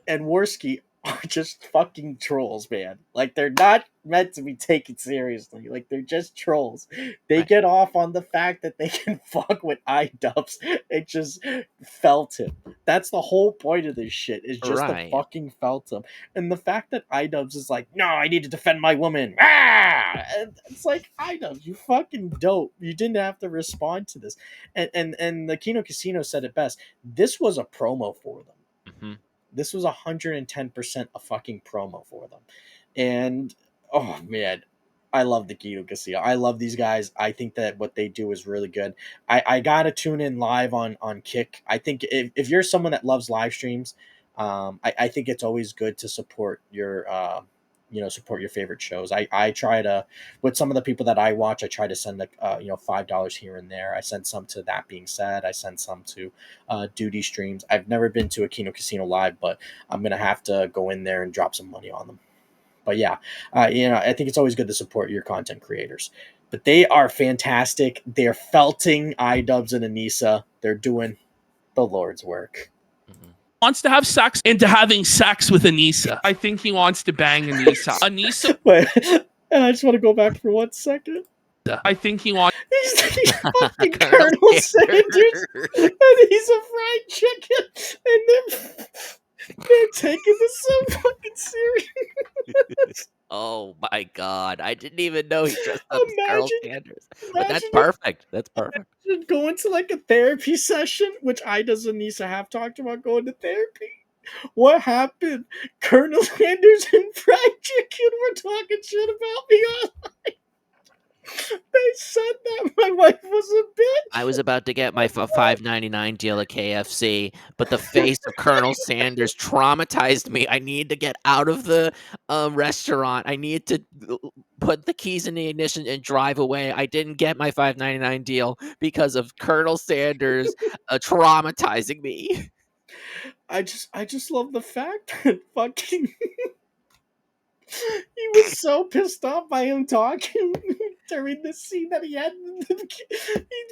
and Worski are just fucking trolls, man. Like, they're not meant to be taken seriously. Like, they're just trolls. They Right. get off on the fact that they can fuck with iDubbbz and just felt him. That's the whole point of this shit, is just to Right. fucking felt him. And the fact that iDubbbz is like, no, I need to defend my woman. Ah! And it's like, iDubbbz, you fucking dope. You didn't have to respond to this. And the Kino Casino said it best. This was a promo for them. Mm-hmm. This was 110% a fucking promo for them. And, oh, man, I love the Guido Castillo. I love these guys. I think that what they do is really good. I got to tune in live on Kick. I think if you're someone that loves live streams, I think it's always good to support your support your favorite shows. I try to, with some of the people that I watch, I try to send $5 here and there. I send some to That Being Said. I send some to Duty Streams. I've never been to a Kino Casino live, but I'm gonna have to go in there and drop some money on them. But yeah, I think it's always good to support your content creators. But they are fantastic. They're felting iDubbbz and Anisa. They're doing the Lord's work. Wants to have sex into having sex with Anisa. I think he wants to bang Anisa. Anisa. Wait, and I just want to go back for 1 second. I think he wants. He's fucking Colonel Sanders, and he's a fried chicken, and they're taking this so fucking serious. Oh my god. I didn't even know he dressed up as Colonel Sanders. But that's imagine perfect. That's perfect. going to like a therapy session, which and Nisa have talked about going to therapy. What happened? Colonel Sanders and fried chicken were talking shit about me online. They said that my wife was a bitch. I was about to get my $5.99 deal at KFC, but the face of Colonel Sanders traumatized me. I needed to get out of the restaurant. I needed to put the keys in the ignition and drive away. I didn't get my $5.99 deal because of Colonel Sanders traumatizing me. I just love the fact that fucking he was so pissed off by him talking during the scene that he had. He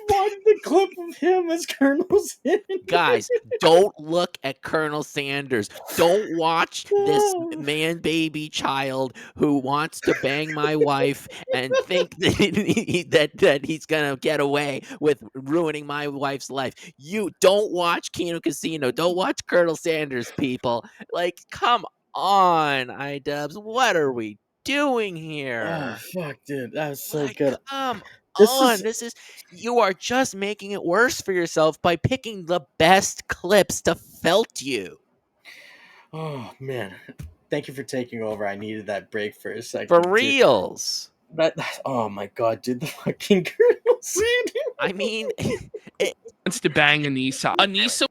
wanted the clip of him as Colonel Sanders. Guys, don't look at Colonel Sanders. Don't watch this man baby child who wants to bang my wife and think that he's gonna get away with ruining my wife's life. You don't watch Kino Casino. Don't watch Colonel Sanders, people. Like, come on, iDubbbz. What are we doing here? Oh fuck, dude, that was so Like, good. come This on. is- This is you are just making it worse for yourself by picking the best clips to felt you. Oh man, thank you for taking over. I needed that break for a second. For dude. reals. Oh my god, dude, the fucking Colonel Sanders. I mean, Wants to bang Anisa. Anisa.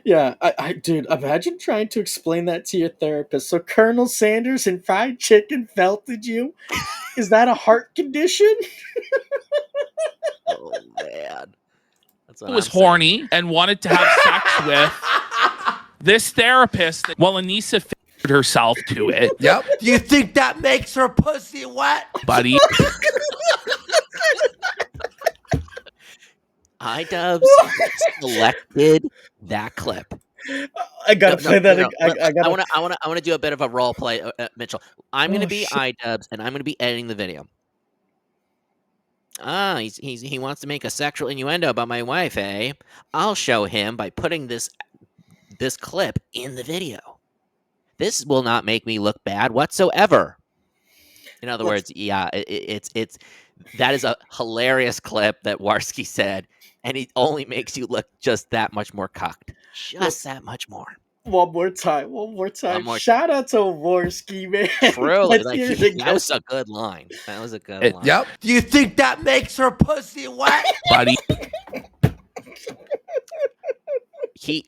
Yeah, dude, imagine trying to explain that to your therapist. So Colonel Sanders and fried chicken felted you? Is that a heart condition? oh man. That's what Was I'm saying. horny and wanted to have sex with this therapist while Anisa figured herself to it, Yep. Do you think that makes her pussy wet? buddy. iDubbbz selected that clip. I gotta play that. No. I gotta. I want to do a bit of a role play, Mitchell. I'm gonna be shit. iDubbbz, and I'm gonna be editing the video. He wants to make a sexual innuendo about my wife, eh? I'll show him by putting this clip in the video. This will not make me look bad whatsoever. In other words, yeah, it's that is a hilarious clip that Warski said, and it only makes you look just that much more cocked. Just that much more. One more time. Shout out to Warski, man. Truly, Let's like, hear it that again. was a good line. That was a good line. Yep. Do you think that makes her pussy wet? Buddy. He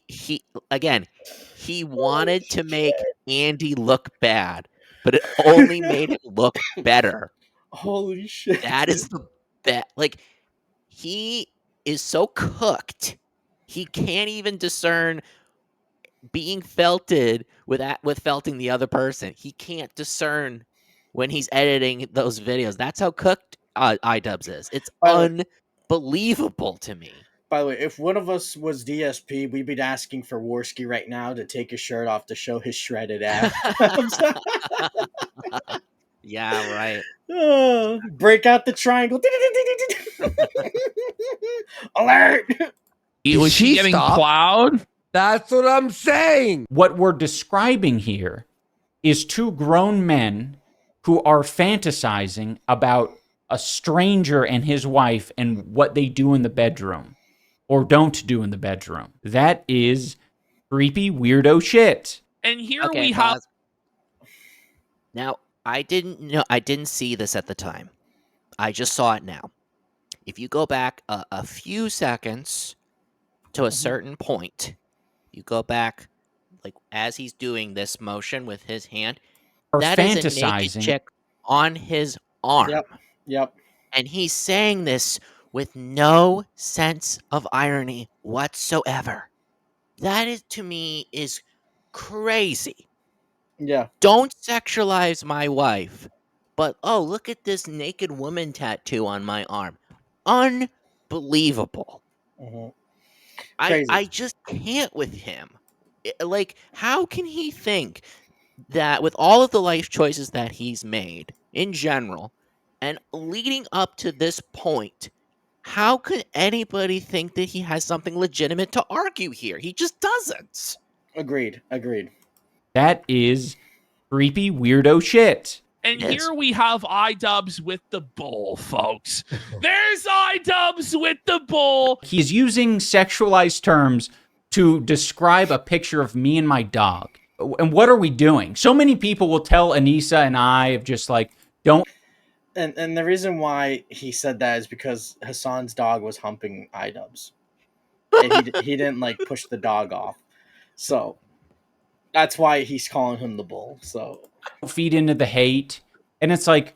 wanted to make Andy look bad, but it only made him look better. Holy shit. That is the best. Like, he is so cooked. He can't even discern being felted with felting the other person. He can't discern when he's editing those videos. That's how cooked iDubbbz is. It's unbelievable to me. By the way, if one of us was DSP, we'd be asking for Warski right now to take his shirt off to show his shredded ass. Yeah, right. Break out the triangle. Alert! Was she she getting stop? plowed? That's what I'm saying. What we're describing here is two grown men who are fantasizing about a stranger and his wife and what they do in the bedroom or don't do in the bedroom. That is creepy, weirdo shit. And here Okay, we have. pause. Now, I didn't see this at the time. I just saw it now. If you go back a few seconds to a certain point, you go back, like, as he's doing this motion with his hand, Or that is a naked fantasizing. chick on his arm. Yep. And he's saying this with no sense of irony whatsoever. That is, to me, is crazy. Yeah. Don't sexualize my wife. But oh, look at this naked woman tattoo on my arm. Unbelievable. Hmm. I Crazy. I just can't with him. Like, how can he think that with all of the life choices that he's made in general and leading up to this point, how could anybody think that he has something legitimate to argue here? He just doesn't. Agreed. Agreed. That is creepy weirdo shit. And Yes. here we have iDubbbz with the bull, folks. There's iDubbbz with the bull. He's using sexualized terms to describe a picture of me and my dog. And what are we doing? So many people will tell Anisa and I of just like, don't. And the reason why he said that is because Hassan's dog was humping iDubbbz. And he didn't like push the dog off. So that's why he's calling him the bull. So feed into the hate. And it's like,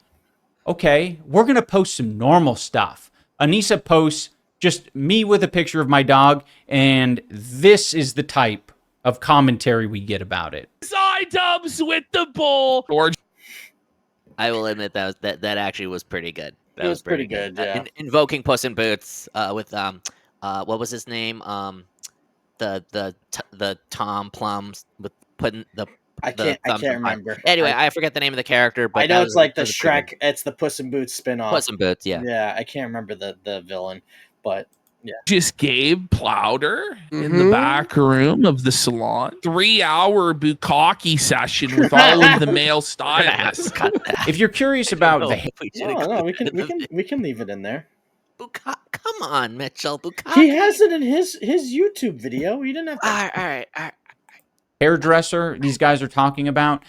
okay, we're going to post some normal stuff. Anisa posts just me with a picture of my dog, and this is the type of commentary we get about it. There's iDubbbz with the bull. George. I will admit that actually was pretty good. That it was pretty good. Yeah. Invoking Puss in Boots with what was his name? The Tom Plums with putting the I can't thumbs in front. remember. Anyway, I forget the name of the character, but I know that it's like the that was pretty good. Shrek. It's the Puss in Boots spinoff. Puss in Boots, yeah. Yeah, I can't remember the villain, but yeah. Just Gabe Plowder in the back room of the salon. 3-hour bukkake session with all of the male stylists. If you're curious about No, the No, we can leave it in there. Come on, Mitchell. Bukkake. He has it in his YouTube video. You didn't have to. All right. hairdresser these guys are talking about,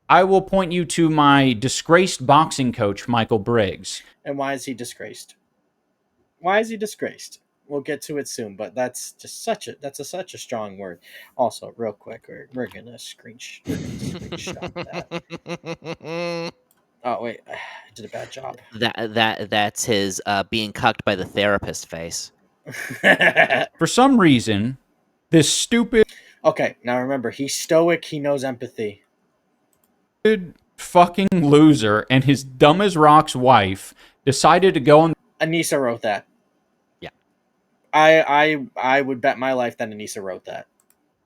I will point you to my disgraced boxing coach, Michael Briggs. And why is he disgraced? Why is he disgraced? We'll get to it soon, but that's just such a strong word. Also, real quick, we're gonna screenshot that. Oh wait, I did a bad job. That's his being cucked by the therapist face. For some reason, this stupid Okay, now remember, he's stoic. He knows empathy. fucking loser and his dumb as rocks wife decided to go on. Anisa wrote that. Yeah. I would bet my life that Anisa wrote that.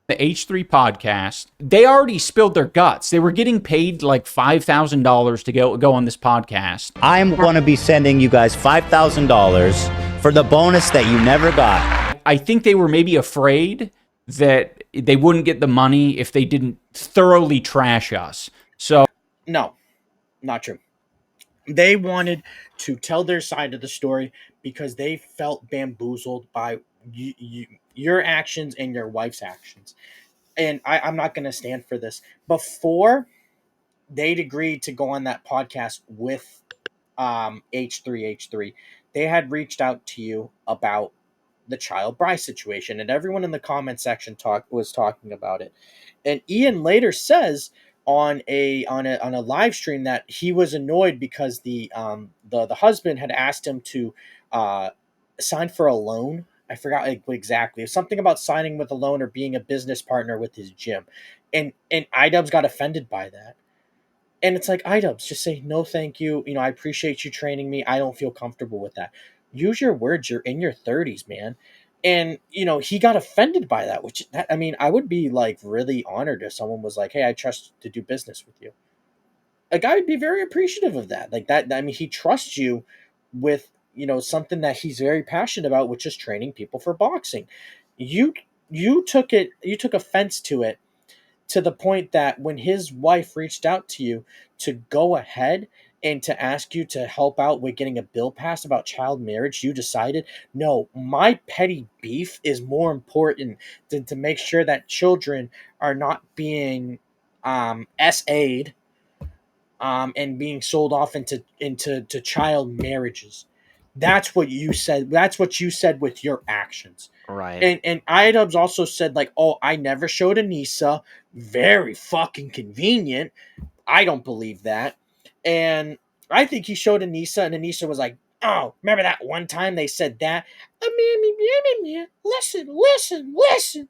The H3 podcast. They already spilled their guts. They were getting paid like $5,000 to go on this podcast. I'm going to be sending you guys $5,000 for the bonus that you never got. I think they were maybe afraid that they wouldn't get the money if they didn't thoroughly trash us. So No, not true. They wanted to tell their side of the story because they felt bamboozled by your actions and your wife's actions. And I'm not going to stand for this. Before they'd agreed to go on that podcast with H3, they had reached out to you about the child bride situation, and everyone in the comment section was talking about it. And Ian later says on a live stream that he was annoyed because the husband had asked him to sign for a loan. I forgot exactly. It was something about signing with a loan or being a business partner with his gym, and iDubbbz got offended by that. And it's like, iDubbbz, just say no, thank you. You know, I appreciate you training me. I don't feel comfortable with that. Use your words. You're in your 30s, man. And, you know, he got offended by that, I mean, I would be like really honored if someone was like, hey, I trust to do business with you. Like, I would be very appreciative of that. Like that. I mean, he trusts you with, you know, something that he's very passionate about, which is training people for boxing. You took offense to it, to the point that when his wife reached out to you to go ahead and to ask you to help out with getting a bill passed about child marriage, you decided, no, my petty beef is more important than to make sure that children are not being SA'd and being sold off into child marriages. That's what you said. That's what you said with your actions. Right. And iDubbbz also said, like, oh, I never showed Anisa. Very fucking convenient. I don't believe that. And I think he showed Anisa, and Anisa was like, oh, remember that one time they said that? Listen.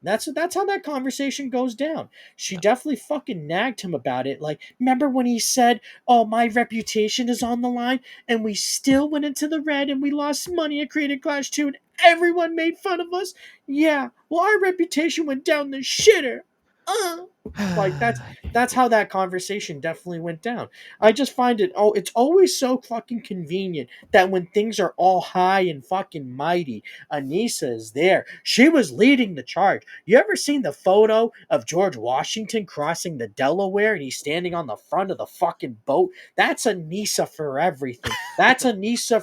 That's how that conversation goes down. She definitely fucking nagged him about it. Like, remember when he said, "Oh, my reputation is on the line," and we still went into the red and we lost money at Creative Clash 2 and everyone made fun of us? Yeah, well, our reputation went down the shitter. Like, that's how that conversation definitely went down. I just find it, it's always so fucking convenient that when things are all high and fucking mighty, Anisa is there. She was leading the charge. You ever seen the photo of George Washington crossing the Delaware and he's standing on the front of the fucking boat? That's Anisa for everything. That's Anisa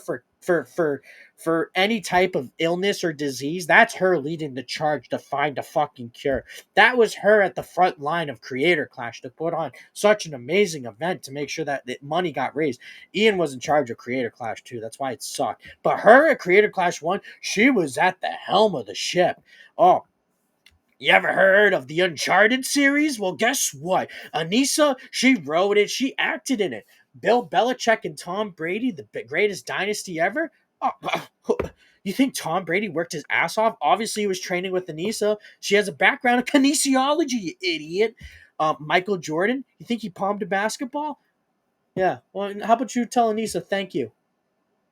for any type of illness or disease. That's her leading the charge to find a fucking cure. That was her at the front line of Creator Clash to put on such an amazing event to make sure that money got raised. Ian was in charge of Creator Clash 2. That's why it sucked. But her at Creator Clash 1, she was at the helm of the ship. Oh, you ever heard of the Uncharted series? Well, guess what? Anisa, she wrote it. She acted in it. Bill Belichick and Tom Brady, the greatest dynasty ever? Oh, you think Tom Brady worked his ass off? Obviously, he was training with Anisa. She has a background in kinesiology, you idiot. Michael Jordan, you think he palmed a basketball? Yeah. Well, how about you tell Anisa thank you?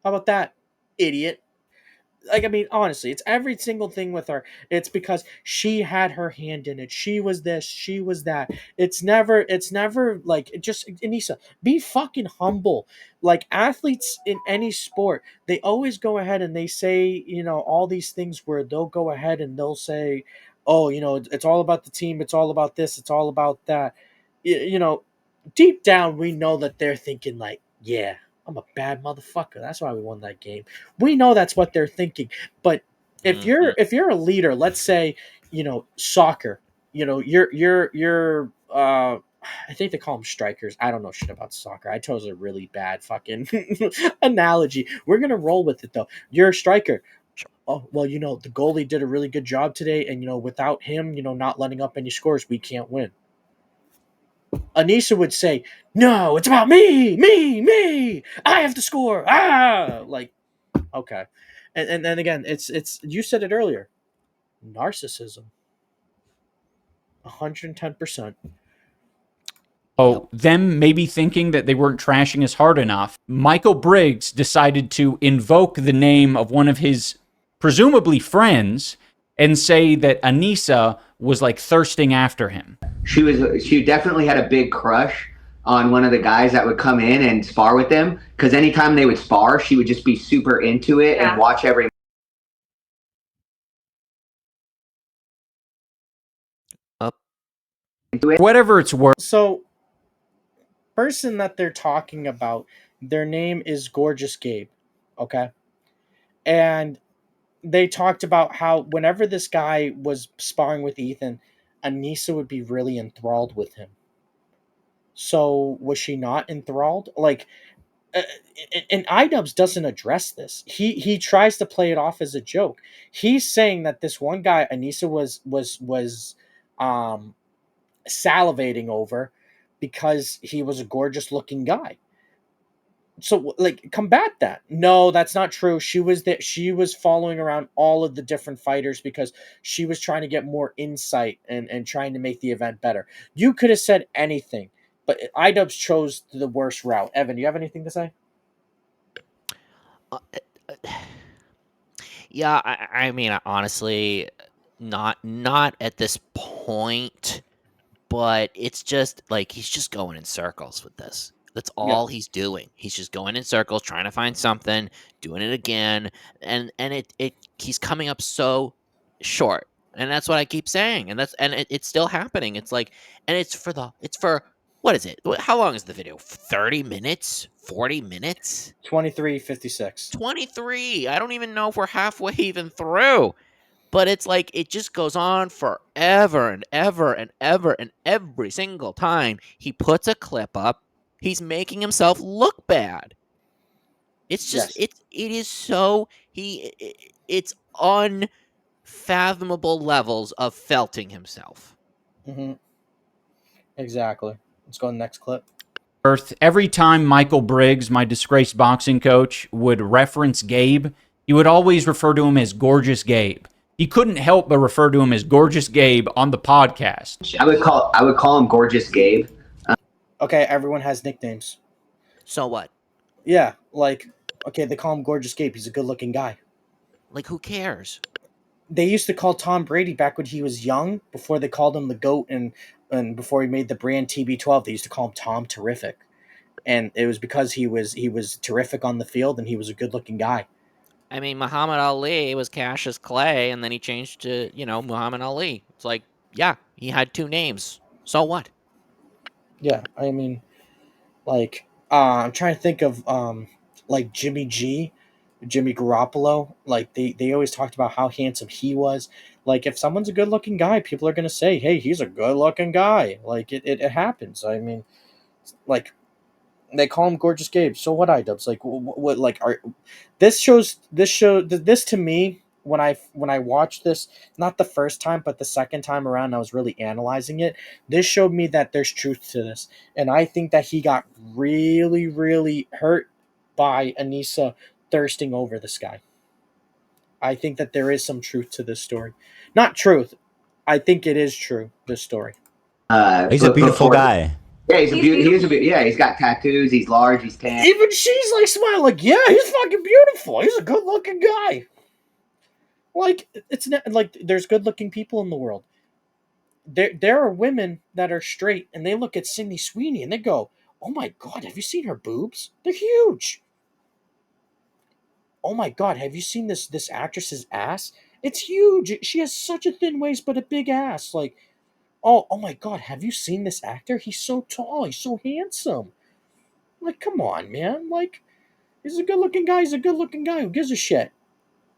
How about that, idiot? Like, I mean, honestly, it's every single thing with her. It's because she had her hand in it. She was this, she was that. It's never like, just, Anisa, be fucking humble. Like, athletes in any sport, they always go ahead and they say, all these things where they'll go ahead and they'll say, oh, it's all about the team, it's all about this, it's all about that. You know, deep down, we know that they're thinking, like, yeah, I'm a bad motherfucker. That's why we won that game. We know that's what they're thinking. But if you're a leader, let's say, soccer, you're I think they call them strikers. I don't know shit about soccer. I chose a really bad fucking analogy. We're gonna roll with it though. You're a striker. Oh, well, the goalie did a really good job today, and without him, not letting up any scores, we can't win. Anisa would say, "No, it's about me, me, me. I have to score." Like, okay, and then again, it's you said it earlier, narcissism, 110%. Oh, them maybe thinking that they weren't trashing us hard enough. Michael Briggs decided to invoke the name of one of his presumably friends and say that Anisa was like thirsting after him. She definitely had a big crush on one of the guys that would come in and spar with them, because anytime they would spar, she would just be super into it and watch every Up. Whatever it's worth. So, person that they're talking about, their name is Gorgeous Gabe, okay? And they talked about how whenever this guy was sparring with Ethan, Anisa would be really enthralled with him. So was she not enthralled? Like, and iDubbbz doesn't address this. He tries to play it off as a joke. He's saying that this one guy Anisa was salivating over because he was a gorgeous looking guy. So, like, combat that. No, that's not true. She was following around all of the different fighters because she was trying to get more insight and trying to make the event better. You could have said anything, but iDubbbz chose the worst route. Evan, do you have anything to say? Yeah, I mean, honestly, not at this point, but it's just like he's just going in circles with this. That's all he's doing. He's just going in circles, trying to find something, doing it again, and it he's coming up so short. And that's what I keep saying. And it's still happening. It's like, and it's for what is it? How long is the video? 30 minutes? 40 minutes? 23:56. 23. I don't even know if we're halfway even through. But it's like it just goes on forever and ever and ever, and every single time he puts a clip up, he's making himself look bad. It's just it is so it's unfathomable levels of felting himself. Mm-hmm. Exactly. Let's go to the next clip. Every time Michael Briggs, my disgraced boxing coach, would reference Gabe, he would always refer to him as Gorgeous Gabe. He couldn't help but refer to him as Gorgeous Gabe on the podcast. I would call him Gorgeous Gabe. Okay, everyone has nicknames. So what? Yeah, like, okay, they call him Gorgeous Gabe. He's a good-looking guy. Like, who cares? They used to call Tom Brady back when he was young, before they called him the GOAT, and before he made the brand TB12, they used to call him Tom Terrific. And it was because he was terrific on the field, and he was a good-looking guy. I mean, Muhammad Ali was Cassius Clay, and then he changed to, Muhammad Ali. It's like, yeah, he had 2 names. So what? Yeah, I mean, like, I'm trying to think of, like, Jimmy Garoppolo. Like, they always talked about how handsome he was. Like, if someone's a good-looking guy, people are going to say, hey, he's a good-looking guy. Like, it happens. I mean, like, they call him Gorgeous Gabe. So what, iDubbbz? Like, what like, this to me, when I watched this, not the first time, but the second time around, I was really analyzing it. This showed me that there's truth to this. And I think that he got really, really hurt by Anisa thirsting over this guy. I think that there is some truth to this story. Not truth. I think it is true, this story. He's a beautiful guy. Yeah, he's got tattoos. He's large. He's tan. Even she's like smiling, like, yeah, he's fucking beautiful. He's a good-looking guy. Like, it's not like there's good-looking people in the world. There are women that are straight, and they look at Sydney Sweeney and they go, "Oh my God, have you seen her boobs? They're huge. Oh my God, have you seen this actress's ass? It's huge. She has such a thin waist but a big ass. Like, oh my God, have you seen this actor? He's so tall. He's so handsome. Like, come on, man. Like, he's a good-looking guy. He's a good-looking guy. Who gives a shit?"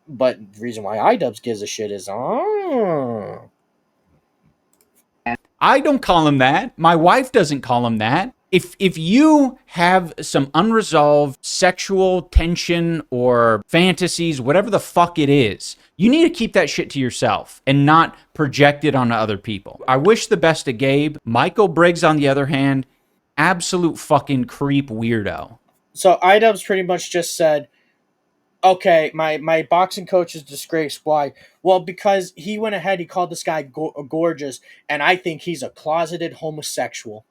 But the reason why iDubbbz gives a shit is, I don't call him that. My wife doesn't call him that. If you have some unresolved sexual tension or fantasies, whatever the fuck it is, you need to keep that shit to yourself and not project it onto other people. I wish the best to Gabe. Michael Briggs, on the other hand, absolute fucking creep weirdo. So iDubbbz pretty much just said, okay, my boxing coach is disgraced. Why? Well, because he went ahead, he called this guy gorgeous, and I think he's a closeted homosexual.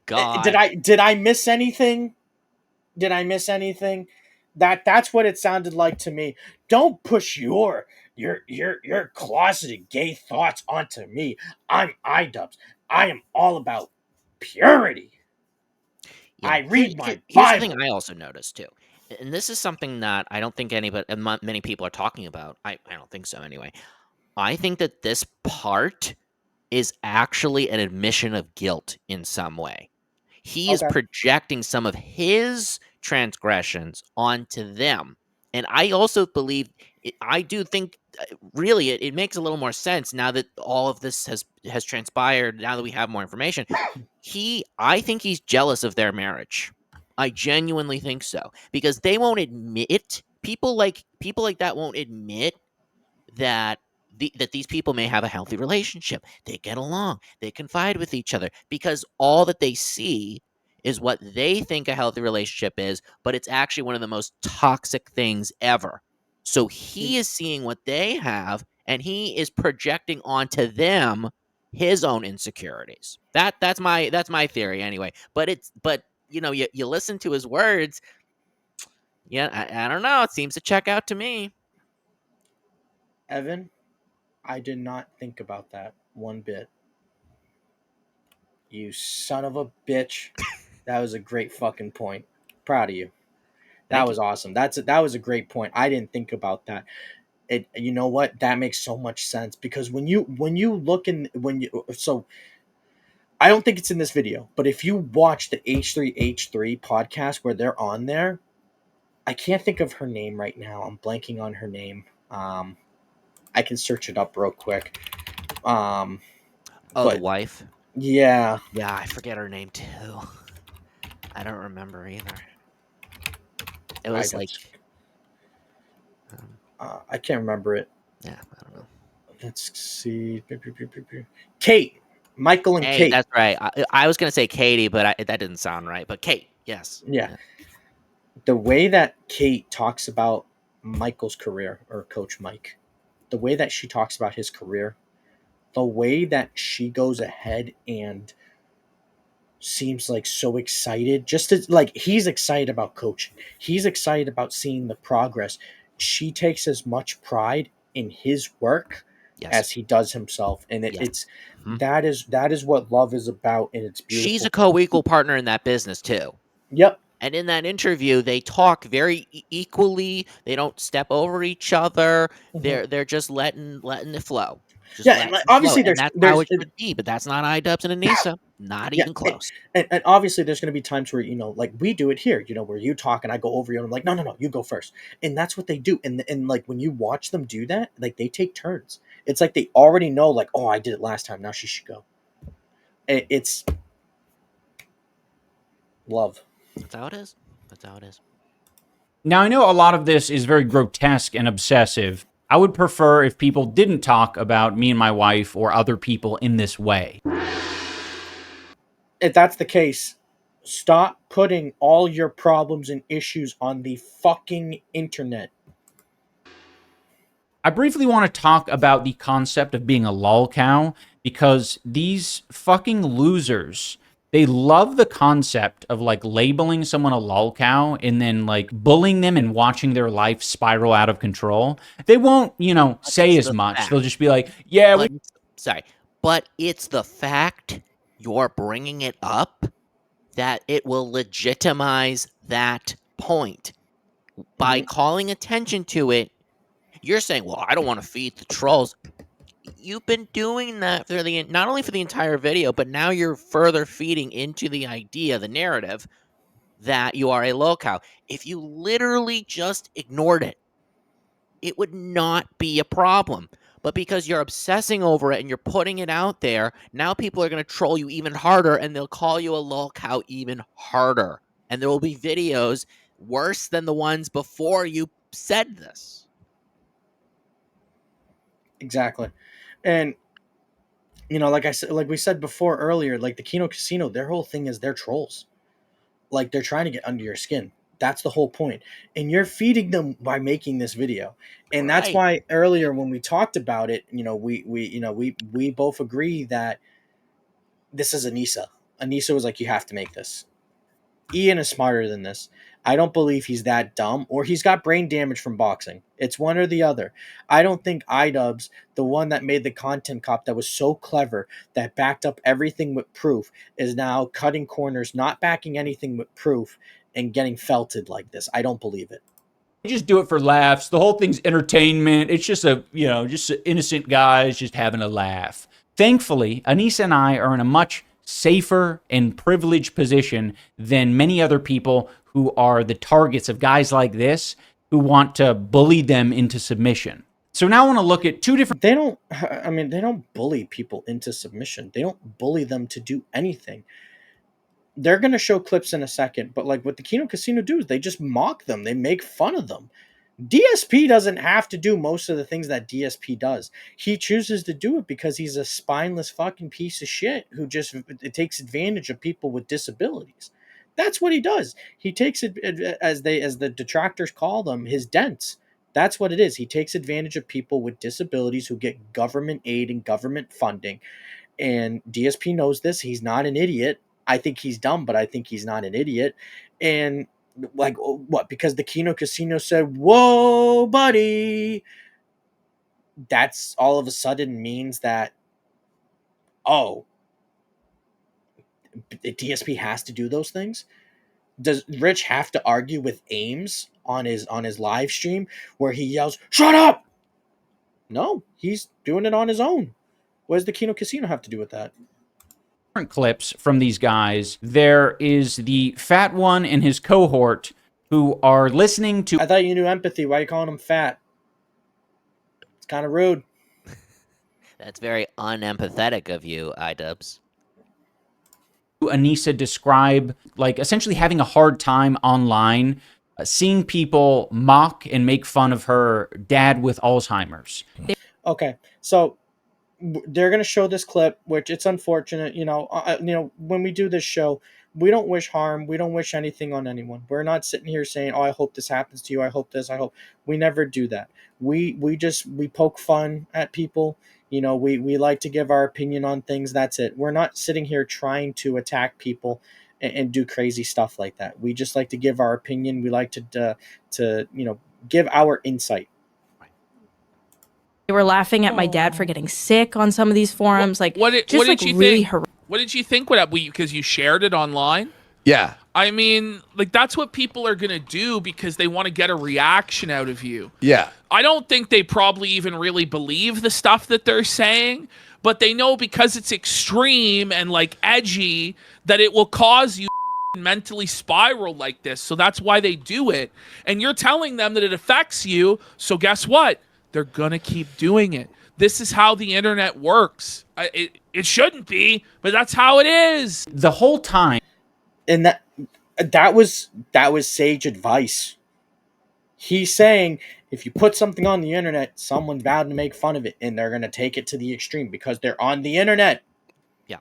God. Did I miss anything? Did I miss anything? That's what it sounded like to me. Don't push your closeted gay thoughts onto me. I'm iDubbbz. I am all about purity. Yeah. I read my Here's Bible. something I also noticed too, and this is something that I don't think many people are talking about. I don't think so anyway. I think that this part is actually an admission of guilt in some way. He is projecting some of his transgressions onto them, and I also believe I do think really it makes a little more sense now that all of this has transpired. Now that we have more information, I think he's jealous of their marriage. I genuinely think so, because they won't admit, people like that won't admit that that these people may have a healthy relationship. They get along, they confide with each other, because all that they see is what they think a healthy relationship is, but it's actually one of the most toxic things ever. So he is seeing what they have, and he is projecting onto them his own insecurities. That's my theory anyway. But you listen to his words. Yeah, I don't know. It seems to check out to me. Evan, I did not think about that one bit. You son of a bitch. That was a great fucking point. Proud of you. That was awesome. That was a great point. I didn't think about that. You know what? That makes so much sense, because when you look so I don't think it's in this video, but if you watch the H3H3 podcast where they're on there, I can't think of her name right now. I'm blanking on her name. I can search it up real quick. The wife? Yeah. Yeah, I forget her name too. I don't remember either. It was I can't remember it. Yeah, I don't know. Let's see. Kate. Michael and Kate. That's right. I was going to say Katie, but that didn't sound right. But Kate, yes. Yeah. The way that Kate talks about Michael's career, or Coach Mike, the way that she talks about his career, the way that she goes ahead and seems like so excited, just as like he's excited about coaching, he's excited about seeing the progress. She takes as much pride in his work Yes. as he does himself, and Yes. it's Mhm. that is what love is about, and it's beautiful. She's a co-equal partner in that business too. Yep. And in that interview, they talk very equally. They don't step over each other. They're just letting it flow. Just Yeah, letting and like, it flow. obviously And that's how it should be. But that's not iDubbbz and Anisa. Not yeah, even close. and obviously there's going to be times where, you know, like we do it here, you know, where you talk and I go over you and I'm like, no, you go first, and that's what they do. And like when you watch them do that, like they take turns. It's like they already know, like, oh, I did it last time, now she should go. It's love. That's how it is. That's how it is. Now, I know a lot of this is very grotesque and obsessive. I would prefer if people didn't talk about me and my wife or other people in this way. If that's the case, stop putting all your problems and issues on the fucking internet. I briefly want to talk about the concept of being a lol cow, because these fucking losers, they love the concept of like labeling someone a lol cow and then like bullying them and watching their life spiral out of control. They won't, you know, say as much. fact. They'll just be like, yeah, But, sorry. But it's the fact you're bringing it up that it will legitimize that point. By calling attention to it, you're saying, well, I don't want to feed the trolls. You've been doing that for not only for the entire video, but now you're further feeding into the idea, the narrative, that you are a lolcow. If you literally just ignored it, it would not be a problem. But because you're obsessing over it and you're putting it out there, now people are going to troll you even harder, and they'll call you a lolcow even harder. And there will be videos worse than the ones before you said this. Exactly. And you know, like I said, like we said before earlier, like the Kino Casino, their whole thing is they're trolls. Like they're trying to get under your skin. That's the whole point. And you're feeding them by making this video. And that's Right. why earlier when we talked about it, you know, we both agree that this is Anisa. Anisa was like, you have to make this. Ian is smarter than this. I don't believe he's that dumb, or he's got brain damage from boxing. It's one or the other. I don't think iDubbbz, the one that made the content cop that was so clever, that backed up everything with proof, is now cutting corners, not backing anything with proof, and getting felted like this. I don't believe it. they just do it for laughs. The whole thing's entertainment. It's just just innocent guys just having a laugh. Thankfully, Anisa and I are in a much safer and privileged position than many other people who are the targets of guys like this who want to bully them into submission. So now I want to look at two different... They don't bully people into submission. They don't bully them to do anything. They're going to show clips in a second, but like what the Kino Casino do is they just mock them. They make fun of them. DSP doesn't have to do most of the things that DSP does. He chooses to do it because he's a spineless fucking piece of shit who just takes advantage of people with disabilities. That's what he does. He takes it, as the detractors call them, his dents. That's what it is. He takes advantage of people with disabilities who get government aid and government funding. And DSP knows this. He's not an idiot. I think he's dumb, but I think he's not an idiot. And like, what? Because the Kino Casino said, "Whoa, buddy," that's all of a sudden means that, oh, DSP has to do those things. Does Rich have to argue with Ames on his live stream where he yells, "Shut up"? No, he's doing it on his own. What does the Kino Casino have to do with that? Clips from these guys. There is the fat one and his cohort who are listening to... I thought you knew empathy. Why are you calling him fat? It's kind of rude. That's very unempathetic of you, iDubbbz. Anisa describe, like, essentially having a hard time online, seeing people mock and make fun of her dad with Alzheimer's. Okay, so they're going to show this clip, which it's unfortunate, when we do this show, We don't wish harm. We don't wish anything on anyone. We're not sitting here saying, "Oh, I hope this happens to you. I hope this. I hope." We never do that. We poke fun at people. We like to give our opinion on things. That's it. We're not sitting here trying to attack people and do crazy stuff like that. We just like to give our opinion. We like to give our insight. They were laughing at my dad for getting sick on some of these forums. Like, What did just like you really think? What did you think? Because you shared it online? Yeah. I mean, like, that's what people are gonna do because they want to get a reaction out of you. Yeah. I don't think they probably even really believe the stuff that they're saying, but they know because it's extreme and like edgy that it will cause you mentally spiral like this. So that's why they do it. And you're telling them that it affects you. So guess what? They're gonna keep doing it. This is how the internet works. It shouldn't be, but that's how it is. The whole time. And that was sage advice. He's saying if you put something on the internet, someone's bound to make fun of it, and they're going to take it to the extreme because they're on the internet. Yeah,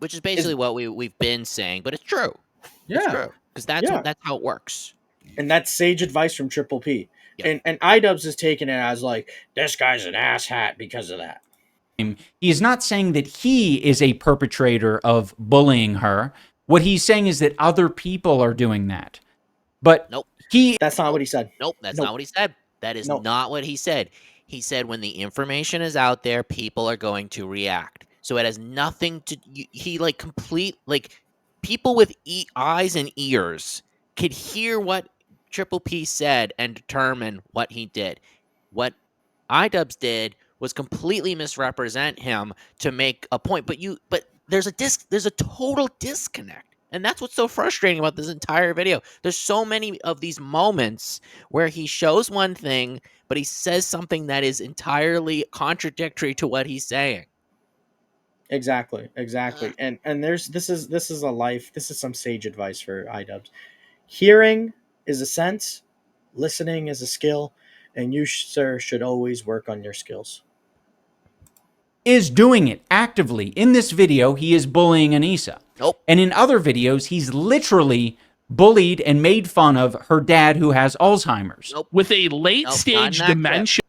which is basically what we've been saying, but it's true. Yeah, it's true because that's how it works. And that's sage advice from Triple P. Yeah. And iDubbbz is taking it as like, this guy's an asshat because of that. He is not saying that he is a perpetrator of bullying her. What he's saying is that other people are doing that. But nope. That's not what he said. Nope, that's not what he said. That is not what he said. He said when the information is out there, people are going to react. So it has nothing to people with eyes and ears could hear what Triple P said and determine what he did. What iDubbbz did was completely misrepresent him to make a point. But there's a total disconnect. And that's what's so frustrating about this entire video. There's so many of these moments where he shows one thing, but he says something that is entirely contradictory to what he's saying. Exactly. And this is a life. This is some sage advice for iDubbbz. Hearing is a sense, listening is a skill, and you, sir, should always work on your skills. Is doing it actively. In this video, he is bullying Anisa. Nope. And in other videos, he's literally bullied and made fun of her dad who has Alzheimer's. Nope. With a late-stage dementia.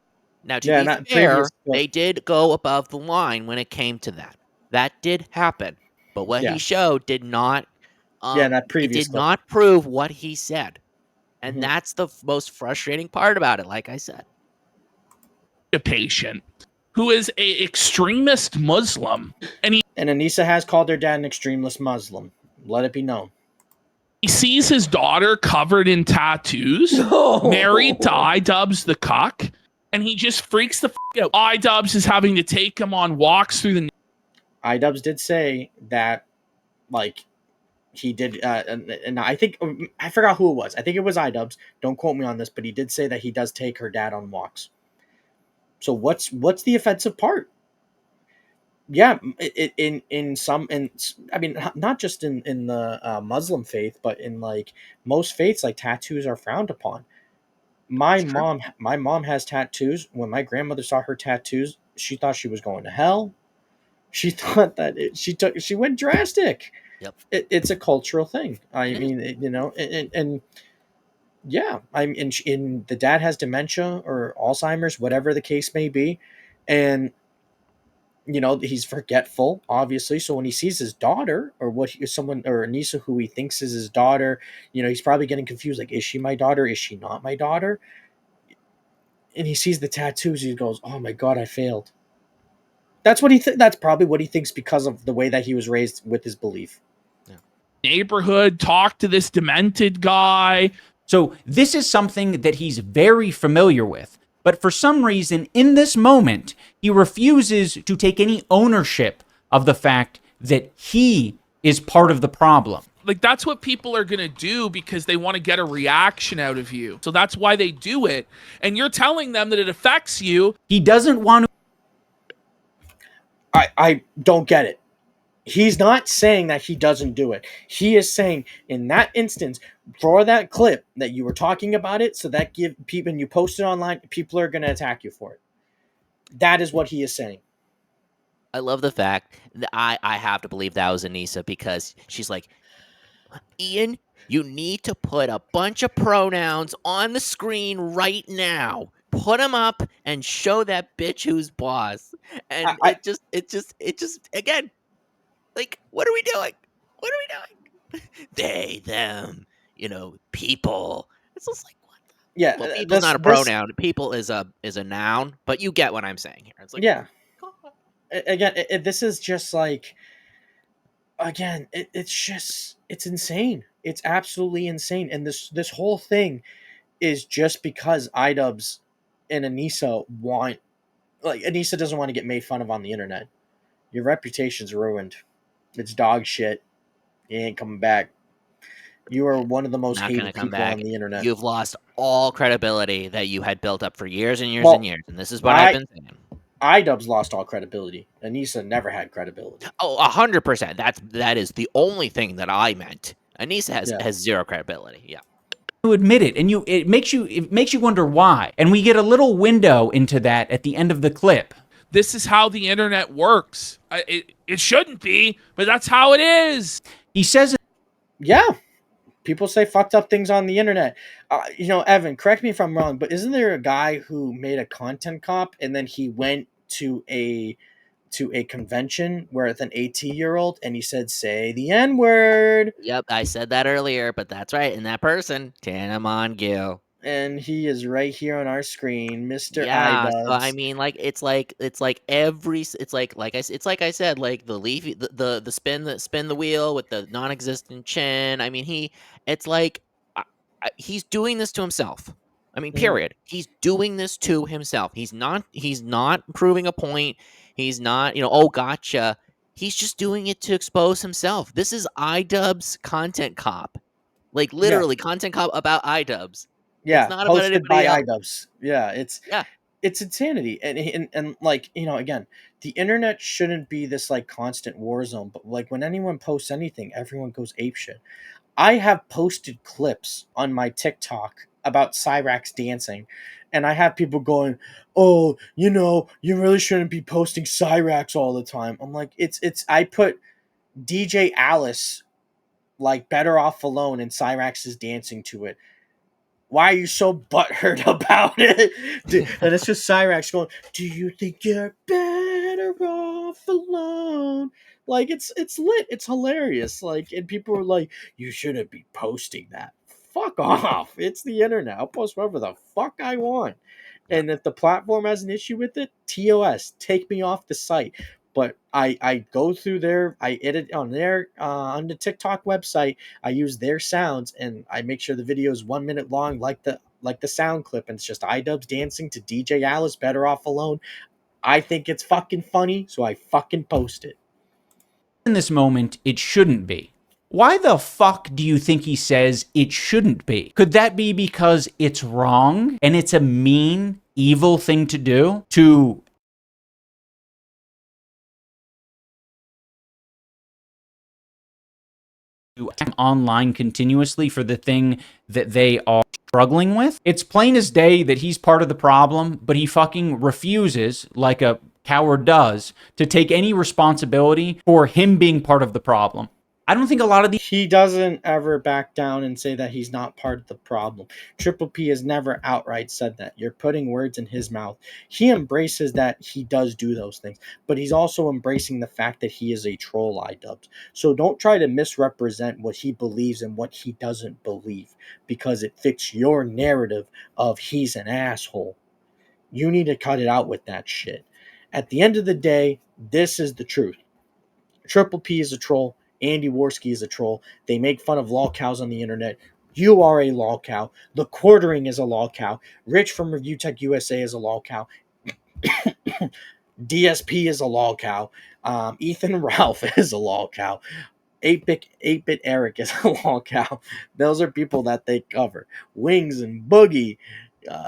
Now, to be fair, they did go above the line when it came to that. That did happen. But what he showed did not not prove what he said. And that's the most frustrating part about it, like I said. A patient who is a extremist Muslim. And Anisa has called her dad an extremist Muslim. Let it be known. He sees his daughter covered in tattoos, married to iDubbbz the cuck, and he just freaks the out. iDubbbz is having to take him on walks through the... iDubbbz did say that, like, he did, and I think, I forgot who it was. I think it was iDubbbz. Don't quote me on this, but he did say that he does take her dad on walks. So what's the offensive part? Yeah, I mean, not just in the Muslim faith, but in like most faiths, like tattoos are frowned upon. My mom has tattoos. When my grandmother saw her tattoos, she thought she was going to hell. She thought that she went drastic. Yep. It's a cultural thing. I mean, and yeah, in the dad has dementia or Alzheimer's, whatever the case may be, and he's forgetful, obviously. So when he sees his daughter or or Anisa who he thinks is his daughter, he's probably getting confused. Like, is she my daughter? Is she not my daughter? And he sees the tattoos. He goes, "Oh my God, I failed." That's what that's probably what he thinks because of the way that he was raised with his belief. Neighborhood, talk to this demented guy. So this is something that he's very familiar with. But for some reason, in this moment, he refuses to take any ownership of the fact that he is part of the problem. Like, that's what people are going to do because they want to get a reaction out of you. So that's why they do it. And you're telling them that it affects you. He doesn't want to... I don't get it. He's not saying that he doesn't do it. He is saying in that instance, for that clip that you were talking about it, so that give people, and you post it online, people are going to attack you for it. That is what he is saying. I love the fact that I have to believe that was Anisa because she's like, Ian, you need to put a bunch of pronouns on the screen right now. Put them up and show that bitch who's boss. And I it just, again, like, what are we doing? What are we doing? They, them, people. It's just like, what? yeah, Well, people's this not a this pronoun. People is a noun, but you get what I'm saying here. It's like, yeah. God. Again, this is just like, again, it's insane. It's absolutely insane, and this whole thing is just because iDubbbz and Anisa want, like, Anisa doesn't want to get made fun of on the internet. Your reputation's ruined. It's dog shit. You ain't coming back. You are one of the most Not gonna hated come people on back. the internet. You've lost all credibility that you had built up for years and years and Well, years. And this is what I've been saying. iDubbbz lost all credibility. Anisa never had credibility. Oh, 100%. That is the only thing that I meant. Anisa Yeah. has zero credibility. Yeah. To admit it, and it makes you wonder why. And we get a little window into that at the end of the clip. This is how the internet works. It shouldn't be, but that's how it is. He says, Yeah. People say fucked up things on the internet. Evan, correct me if I'm wrong, but isn't there a guy who made a content cop and then he went to a convention where it's an 18-year-old and he said, say the N-word? Yep, I said that earlier, but that's right. And that person, Tana Mongill. And he is right here on our screen, Mr. Yeah, so I iDubbbz. mean, like, it's like I said, like the leafy, the spin the wheel with the non-existent chin. I mean, it's like, he's doing this to himself. I mean, period. He's doing this to himself. He's not proving a point. He's not, oh, gotcha. He's just doing it to expose himself. This is iDubbbz content cop. Like, literally content cop about iDubbbz. It's Yeah, not about hosted anybody by else. iDubbbz. Yeah, Yeah. it's insanity, and like, again, the internet shouldn't be this like constant war zone, but like when anyone posts anything, everyone goes apeshit. I have posted clips on my TikTok about Cyrax dancing, and I have people going, "Oh, you really shouldn't be posting Cyrax all the time." I'm like, it's I put DJ Alice, like, Better Off Alone, and Cyrax is dancing to it. Why are you so butthurt about it? And it's just Cyrax going, "Do you think you're better off alone?" Like, it's lit. It's hilarious. Like, and people are like, "You shouldn't be posting that." Fuck off. It's the internet. I'll post whatever the fuck I want. And if the platform has an issue with it, TOS, take me off the site. But I go through there, I edit on on the TikTok website. I use their sounds and I make sure the video is 1 minute long, like the sound clip, and it's just iDubbbz dancing to DJ Alice, Better Off Alone. I think it's fucking funny, so I fucking post it. in this moment, it shouldn't be. Why the fuck do you think he says it shouldn't be? Could that be because it's wrong and it's a mean, evil thing to do? To online continuously for the thing that they are struggling with? It's plain as day that he's part of the problem, but he fucking refuses, like a coward does, to take any responsibility for him being part of the problem. I don't think a lot of these... He doesn't ever back down and say that he's not part of the problem. Triple P has never outright said that. You're putting words in his mouth. He embraces that he does do those things, but he's also embracing the fact that he is a troll, iDubbbz. So don't try to misrepresent what he believes and what he doesn't believe, because it fits your narrative of he's an asshole. You need to cut it out with that shit. At the end of the day, this is the truth. Triple P is a troll. Andy Worski is a troll. They make fun of lolcows on the internet. You are a lolcow. The Quartering is a lolcow. Rich from Review Tech USA is a lolcow. DSP is a lolcow. Ethan Ralph is a lolcow. 8-Bit Eric is a lolcow. Those are people that they cover. Wings and Boogie,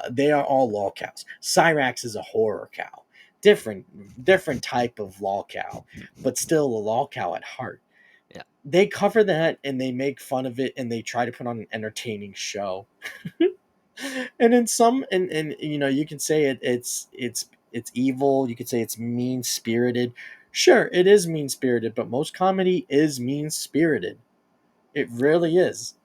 they are all lolcows. Cyrax is a horror cow. Different type of lolcow, but still a lolcow at heart. Yeah. They cover that and they make fun of it and they try to put on an entertaining show. And in some, and you can say it's evil. You could say it's mean spirited. Sure, it is mean spirited, but most comedy is mean spirited. It really is.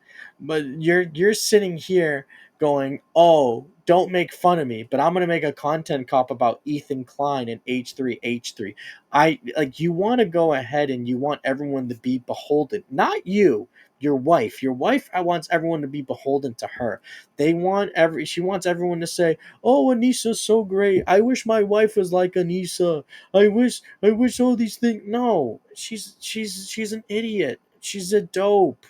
But you're sitting here going, "Oh, don't make fun of me," but I'm gonna make a content cop about Ethan Klein and H3H3. I like you want to go ahead and you want everyone to be beholden, not you, your wife. Your wife wants everyone to be beholden to her. She wants everyone to say, "Oh, Anisa's so great. I wish my wife was like Anisa. I wish all these things." No, she's an idiot. She's a dope.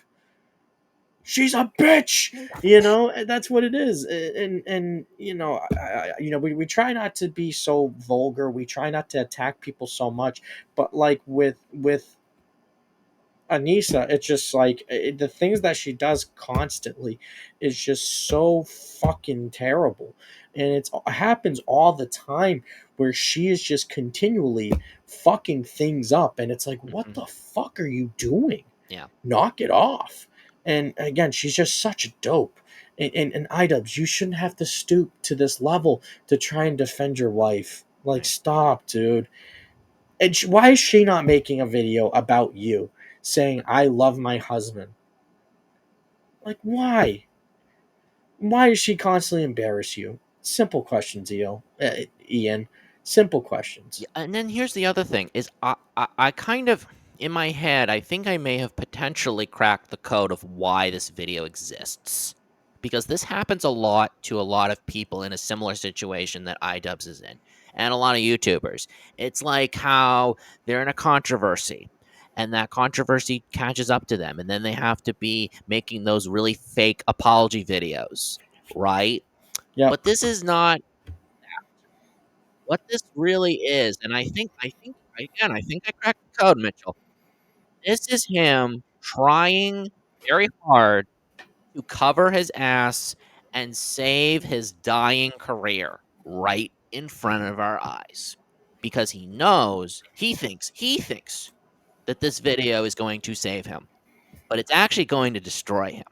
She's a bitch. And that's what it is. And we try not to be so vulgar. We try not to attack people so much. But like with Anisa, it's just like the things that she does constantly is just so fucking terrible, and it happens all the time where she is just continually fucking things up, and it's like, what the fuck are you doing? Yeah. Knock it off. And again, she's just such a dope. And iDubbbz, you shouldn't have to stoop to this level to try and defend your wife. Like, stop, dude. And why is she not making a video about you saying, "I love my husband"? Like, why? Why does she constantly embarrass you? Simple questions, Ian. Simple questions. Yeah, and then here's the other thing: is I kind of in my head, I think I may have potentially cracked the code of why this video exists, because this happens a lot to a lot of people in a similar situation that iDubbbz is in, and a lot of YouTubers. It's like how they're in a controversy, and that controversy catches up to them, and then they have to be making those really fake apology videos, right? Yep. But this is not what this really is, and I think I cracked the code, Mitchell. This is him trying very hard to cover his ass and save his dying career right in front of our eyes. Because he thinks that this video is going to save him, but it's actually going to destroy him.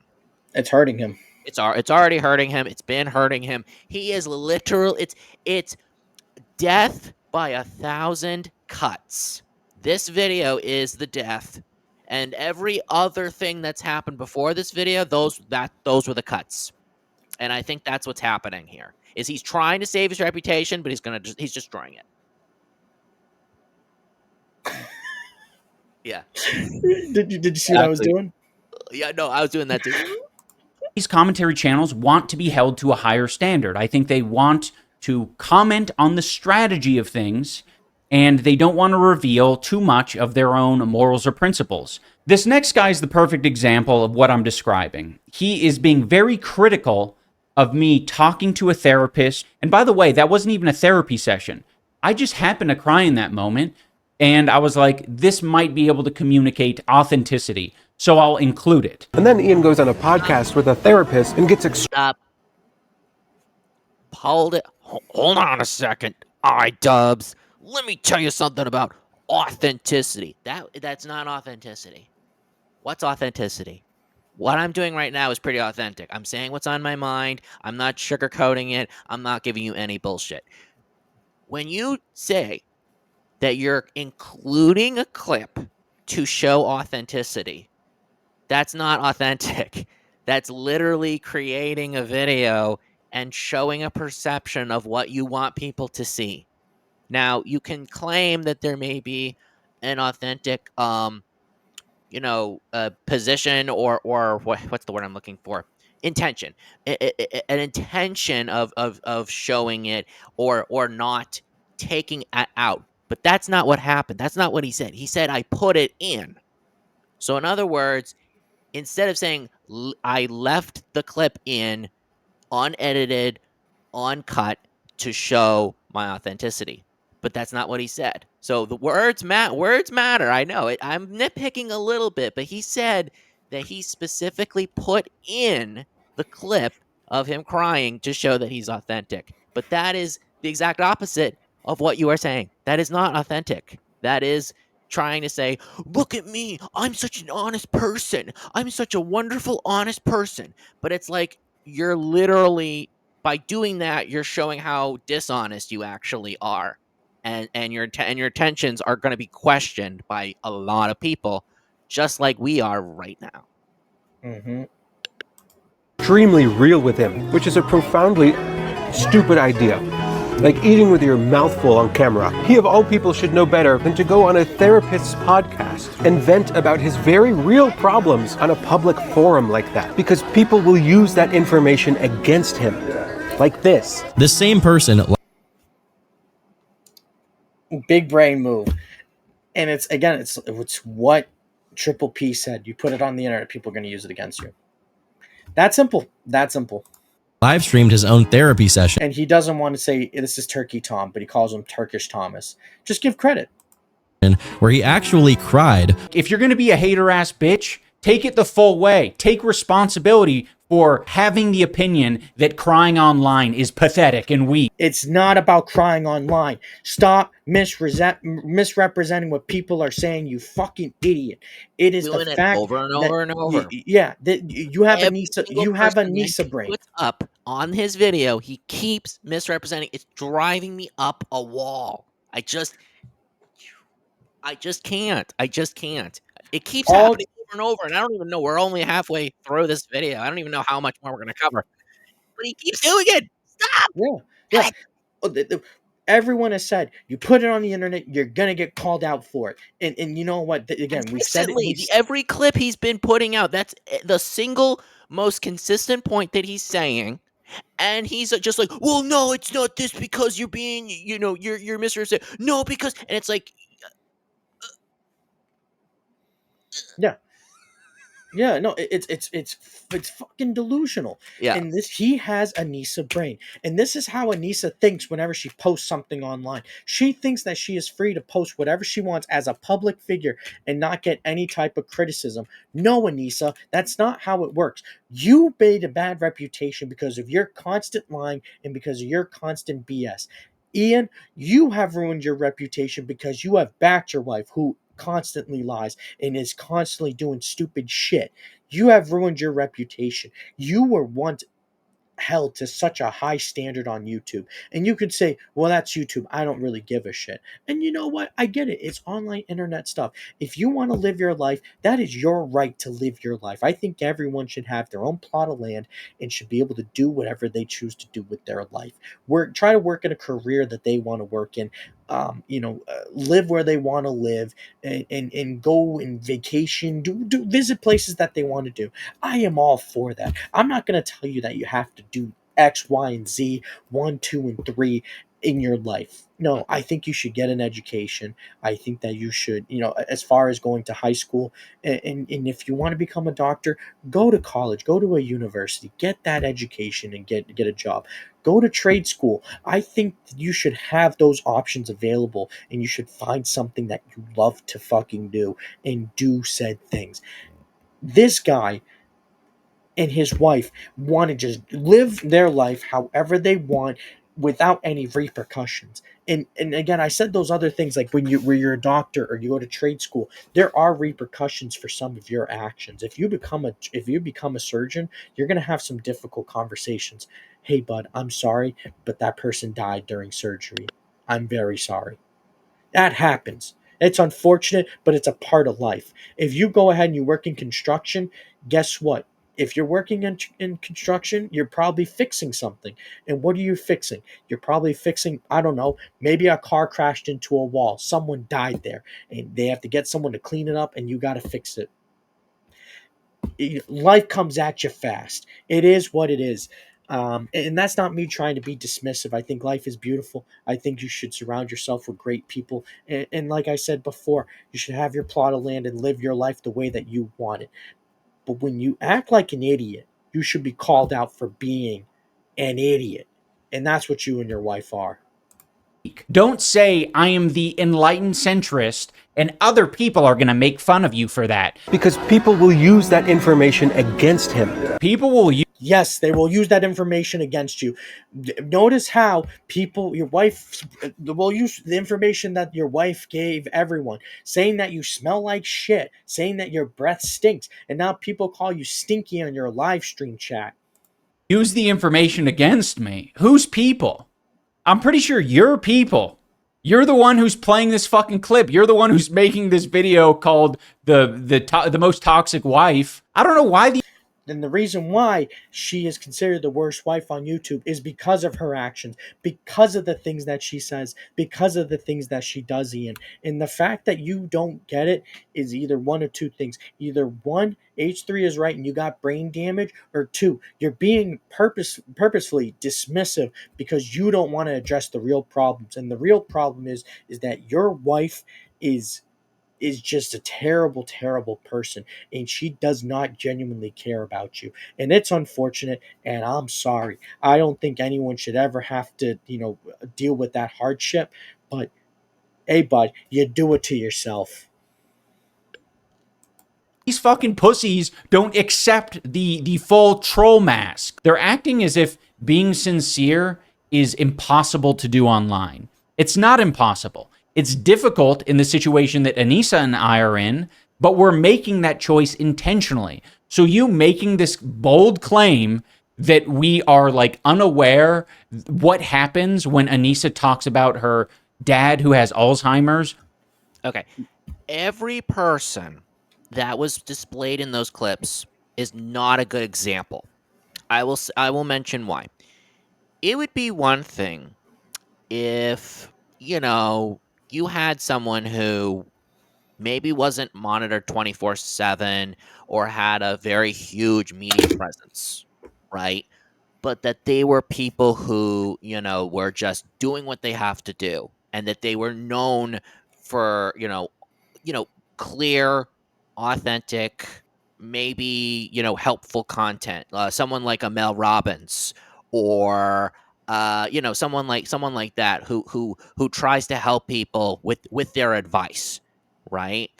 It's hurting him. It's already hurting him. It's been hurting him. He is literal. It's death by 1,000 cuts. This video is the death, and every other thing that's happened before this video, those were the cuts. And I think that's what's happening here. Is he's trying to save his reputation, but he's destroying it. Yeah. Did you see what I was doing? Yeah, no, I was doing that too. These commentary channels want to be held to a higher standard. I think they want to comment on the strategy of things, and they don't want to reveal too much of their own morals or principles. This next guy is the perfect example of what I'm describing. He is being very critical of me talking to a therapist. And by the way, that wasn't even a therapy session. I just happened to cry in that moment, and I was like, this might be able to communicate authenticity, so I'll include it. And then Ian goes on a podcast with a therapist and gets Stop. Hold it. Hold on a second. iDubbbz. Let me tell you something about authenticity. That's not authenticity. What's authenticity? What I'm doing right now is pretty authentic. I'm saying what's on my mind. I'm not sugarcoating it. I'm not giving you any bullshit. When you say that you're including a clip to show authenticity, that's not authentic. That's literally creating a video and showing a perception of what you want people to see. Now, you can claim that there may be an authentic position or what's the word I'm looking for? Intention. An intention of showing it or not taking it out. But that's not what happened. That's not what he said. He said, I put it in. So in other words, instead of saying I left the clip in unedited, uncut to show my authenticity. But that's not what he said. So the words matter. I know it. I'm nitpicking a little bit, but he said that he specifically put in the clip of him crying to show that he's authentic. But that is the exact opposite of what you are saying. That is not authentic. That is trying to say, look at me. I'm such an honest person. I'm such a wonderful, honest person. But it's like you're literally, by doing that, you're showing how dishonest you actually are. And your intentions are going to be questioned by a lot of people, just like we are right now. Mm-hmm. Extremely real with him, which is a profoundly stupid idea. Like eating with your mouth full on camera. He of all people should know better than to go on a therapist's podcast and vent about his very real problems on a public forum like that. Because people will use that information against him. Like this. The same person... Big brain move. And it's what Triple P said. You put it on the internet, people are going to use it against you. That simple. That simple. live streamed his own therapy session. And he doesn't want to say this is Turkey Tom, but he calls him Turkish Thomas. Just give credit. Where he actually cried. If you're going to be a hater ass bitch, take it the full way. Take responsibility for having the opinion that crying online is pathetic and weak. It's not about crying online. Stop misrepresenting what people are saying, you fucking idiot. It is Doing the it fact over and that, over and over. You have Every Anisa. single You have person that Anisa he brain. puts up on his video, he keeps misrepresenting. It's driving me up a wall. I just can't. I just can't. It keeps happening over and over, and I don't even know. We're only halfway through this video. I don't even know how much more we're going to cover. But he keeps doing it. Stop. Yeah. Everyone has said, you put it on the internet, you're going to get called out for it. And you know what? Again, we said it. Every clip he's been putting out, that's the single most consistent point that he's saying. And he's just like, well, no, it's not this because you're being, you're misrepresenting. No, because, and it's like, Yeah, no, it's fucking delusional. Yeah. And he has Anisa brain. And this is how Anisa thinks whenever she posts something online. She thinks that she is free to post whatever she wants as a public figure and not get any type of criticism. No, Anisa, that's not how it works. You made a bad reputation because of your constant lying and because of your constant BS. Ian, you have ruined your reputation because you have backed your wife, who constantly lies and is constantly doing stupid shit. You have ruined your reputation. You were once held to such a high standard on YouTube. And you could say, well, that's YouTube. I don't really give a shit. And you know what? I get it. It's online internet stuff. If you want to live your life, that is your right to live your life. I think everyone should have their own plot of land and should be able to do whatever they choose to do with their life. Try to work in a career that they want to work in. Live where they want to live and go and vacation, do visit places that they want to do. I am all for that. I'm not going to tell you that you have to do X, Y, and Z, 1, 2, and 3 in your life. No, I think you should get an education. I think that you should, as far as going to high school, and if you want to become a doctor, go to college, go to a university, get that education and get a job. Go to trade school. I think you should have those options available, and you should find something that you love to fucking do and do said things. This guy and his wife want to just live their life however they want without any repercussions. And again, I said those other things, like when you're a doctor or you go to trade school, there are repercussions for some of your actions. If you become a surgeon, you're going to have some difficult conversations. Hey, bud, I'm sorry, but that person died during surgery. I'm very sorry. That happens. It's unfortunate, but it's a part of life. If you go ahead and you work in construction, guess what? If you're working in construction, you're probably fixing something. And what are you fixing? You're probably fixing, I don't know, maybe a car crashed into a wall. Someone died there, and they have to get someone to clean it up, and you got to fix it. Life comes at you fast. It is what it is. And that's not me trying to be dismissive. I think life is beautiful. I think you should surround yourself with great people. And like I said before, you should have your plot of land and live your life the way that you want it. But when you act like an idiot, you should be called out for being an idiot. And that's what you and your wife are. Don't say I am the enlightened centrist and other people are going to make fun of you for that. Because people will use that information against him. People will use... Yes, they will use that information against you. Notice how your wife will use the information that your wife gave everyone, saying that you smell like shit, saying that your breath stinks, and now people call you stinky on your live stream chat. Use the information against me. Whose people? I'm pretty sure you're people. You're the one who's playing this fucking clip. You're the one who's making this video called the most toxic wife. I don't know why And the reason why she is considered the worst wife on YouTube is because of her actions, because of the things that she says, because of the things that she does, Ian. And the fact that you don't get it is either one of two things. Either one, H3 is right and you got brain damage, or two, you're being purposefully dismissive because you don't want to address the real problems. And the real problem is that your wife is just a terrible, terrible person, and she does not genuinely care about you. And it's unfortunate, and I'm sorry. I don't think anyone should ever have to, deal with that hardship. But hey, bud, you do it to yourself. These fucking pussies don't accept the full troll mask. They're acting as if being sincere is impossible to do online. It's not impossible. It's difficult in the situation that Anisa and I are in, but we're making that choice intentionally. So you making this bold claim that we are like unaware what happens when Anisa talks about her dad who has Alzheimer's. Okay. Every person that was displayed in those clips is not a good example. I will mention why. It would be one thing if, you had someone who maybe wasn't monitored 24/7 or had a very huge media presence, right? But that they were people who, were just doing what they have to do, and that they were known for, clear, authentic, maybe, helpful content. Someone like a Mel Robbins, or someone like that who tries to help people with their advice, right?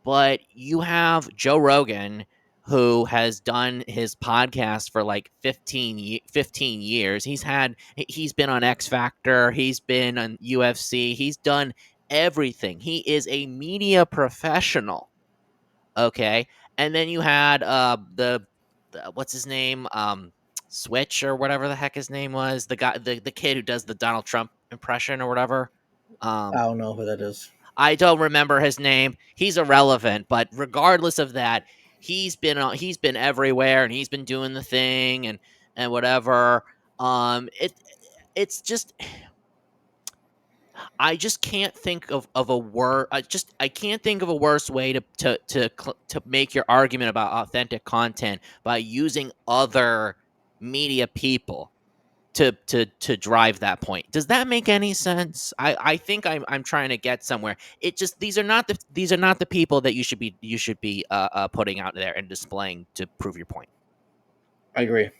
But you have Joe Rogan, who has done his podcast for like 15 years. He's been on X Factor, he's been on UFC, he's done everything. He is a media professional. Okay. And then you had the what's his name? Switch, or whatever the heck his name was. The guy, the kid who does the Donald Trump impression or whatever. I don't know who that is. I don't remember his name. He's irrelevant, but regardless of that, he's been everywhere, and he's been doing the thing, and whatever. It's just, I just can't think of a word. I can't think of a worse way to make your argument about authentic content by using other media people to drive that point. Does that make any sense? I think I'm trying to get somewhere. It just, these are not the people that you should be putting out there and displaying to prove your point. I agree.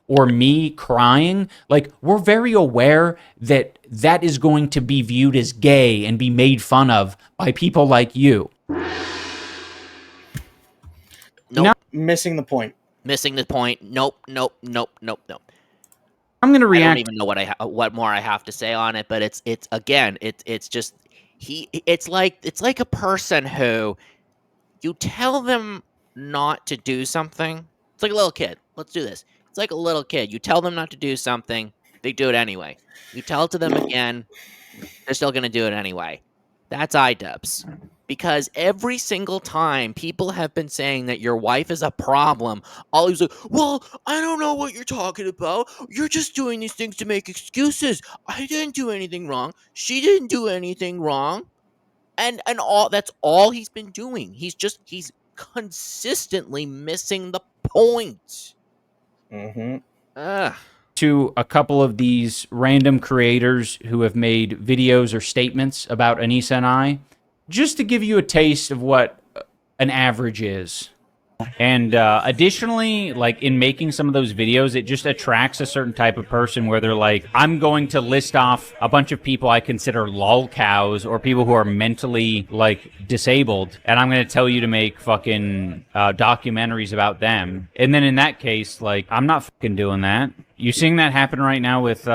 Or me crying, like, we're very aware that that is going to be viewed as gay and be made fun of by people like you. Nope. Missing the point. Nope. I'm gonna react. I don't even know what more I have to say on it, but it's just it's like a person who you tell them not to do something. It's like a little kid. Let's do this. It's like a little kid. You tell them not to do something, they do it anyway. You tell it to them again, they're still going to do it anyway. That's iDubbbz. Because every single time people have been saying that your wife is a problem, Ollie's like, well, I don't know what you're talking about. You're just doing these things to make excuses. I didn't do anything wrong. She didn't do anything wrong. And that's all he's been doing. He's consistently missing the point. To a couple of these random creators who have made videos or statements about Anisa and I, just to give you a taste of what an average is. And additionally, like, in making some of those videos, it just attracts a certain type of person where they're like, I'm going to list off a bunch of people I consider lol cows, or people who are mentally, like, disabled, and I'm going to tell you to make fucking documentaries about them. And then in that case, like, I'm not fucking doing that. You're seeing that happen right now with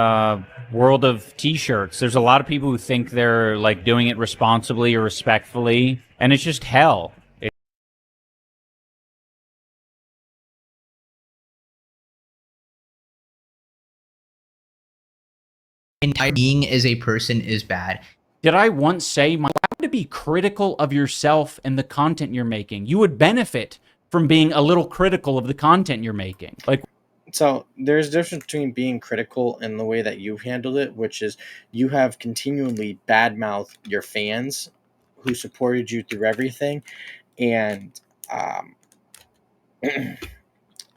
World of T-shirts. There's a lot of people who think they're, like, doing it responsibly or respectfully, and it's just hell. Entire being as a person is bad. Did I once say, my allowed to be critical of yourself and the content you're making? You would benefit from being a little critical of the content you're making. Like, so there's a difference between being critical and the way that you've handled it, which is you have continually badmouthed your fans who supported you through everything, and